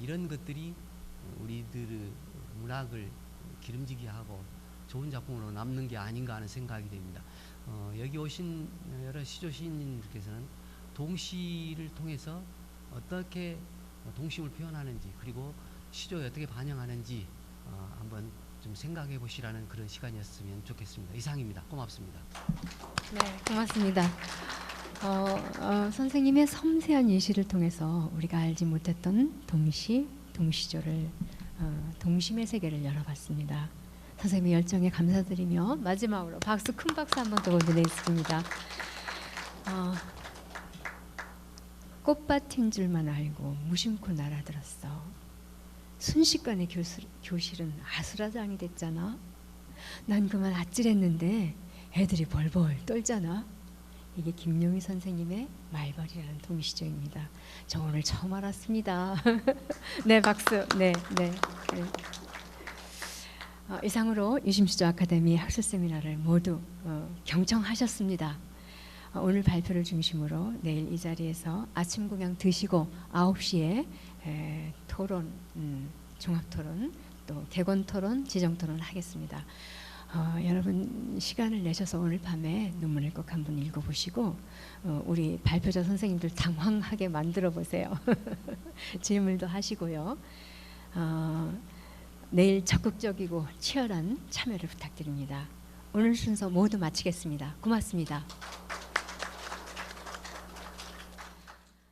이런 것들이 우리들의 문학을 기름지게 하고 좋은 작품으로 남는 게 아닌가 하는 생각이 됩니다. 여기 오신 여러 시조 시인님들께서는 동시를 통해서 어떻게 동심을 표현하는지 그리고 시조에 어떻게 반영하는지 한번 좀 생각해 보시라는 그런 시간이었으면 좋겠습니다. 이상입니다. 고맙습니다. 네, 고맙습니다. 선생님의 섬세한 예시를 통해서 우리가 알지 못했던 동시, 동시조를 동심의 세계를 열어봤습니다. 선생님의 열정에 감사드리며 마지막으로 박수, 큰 박수 한번 더 보내겠습니다. 꽃밭인 줄만 알고 무심코 날아들었어. 순식간에 교실은 아수라장이 됐잖아. 난 그만 아찔했는데 애들이 벌벌 떨잖아. 이게 김용희 선생님의 말벌이라는 동시조입니다. 저 오늘 처음 알았습니다. 네, 박수. 네. 이상으로 유심시조 아카데미 학술 세미나를 모두 경청하셨습니다. 오늘 발표를 중심으로 내일 이 자리에서 아침 공양 드시고 9시에 토론, 종합토론, 또 개건토론, 지정토론 하겠습니다. 여러분 시간을 내셔서 오늘 밤에 논문을 꼭 한번 읽어보시고 우리 발표자 선생님들 당황하게 만들어 보세요. 질문도 하시고요. 내일 적극적이고 치열한 참여를 부탁드립니다. 오늘 순서 모두 마치겠습니다. 고맙습니다.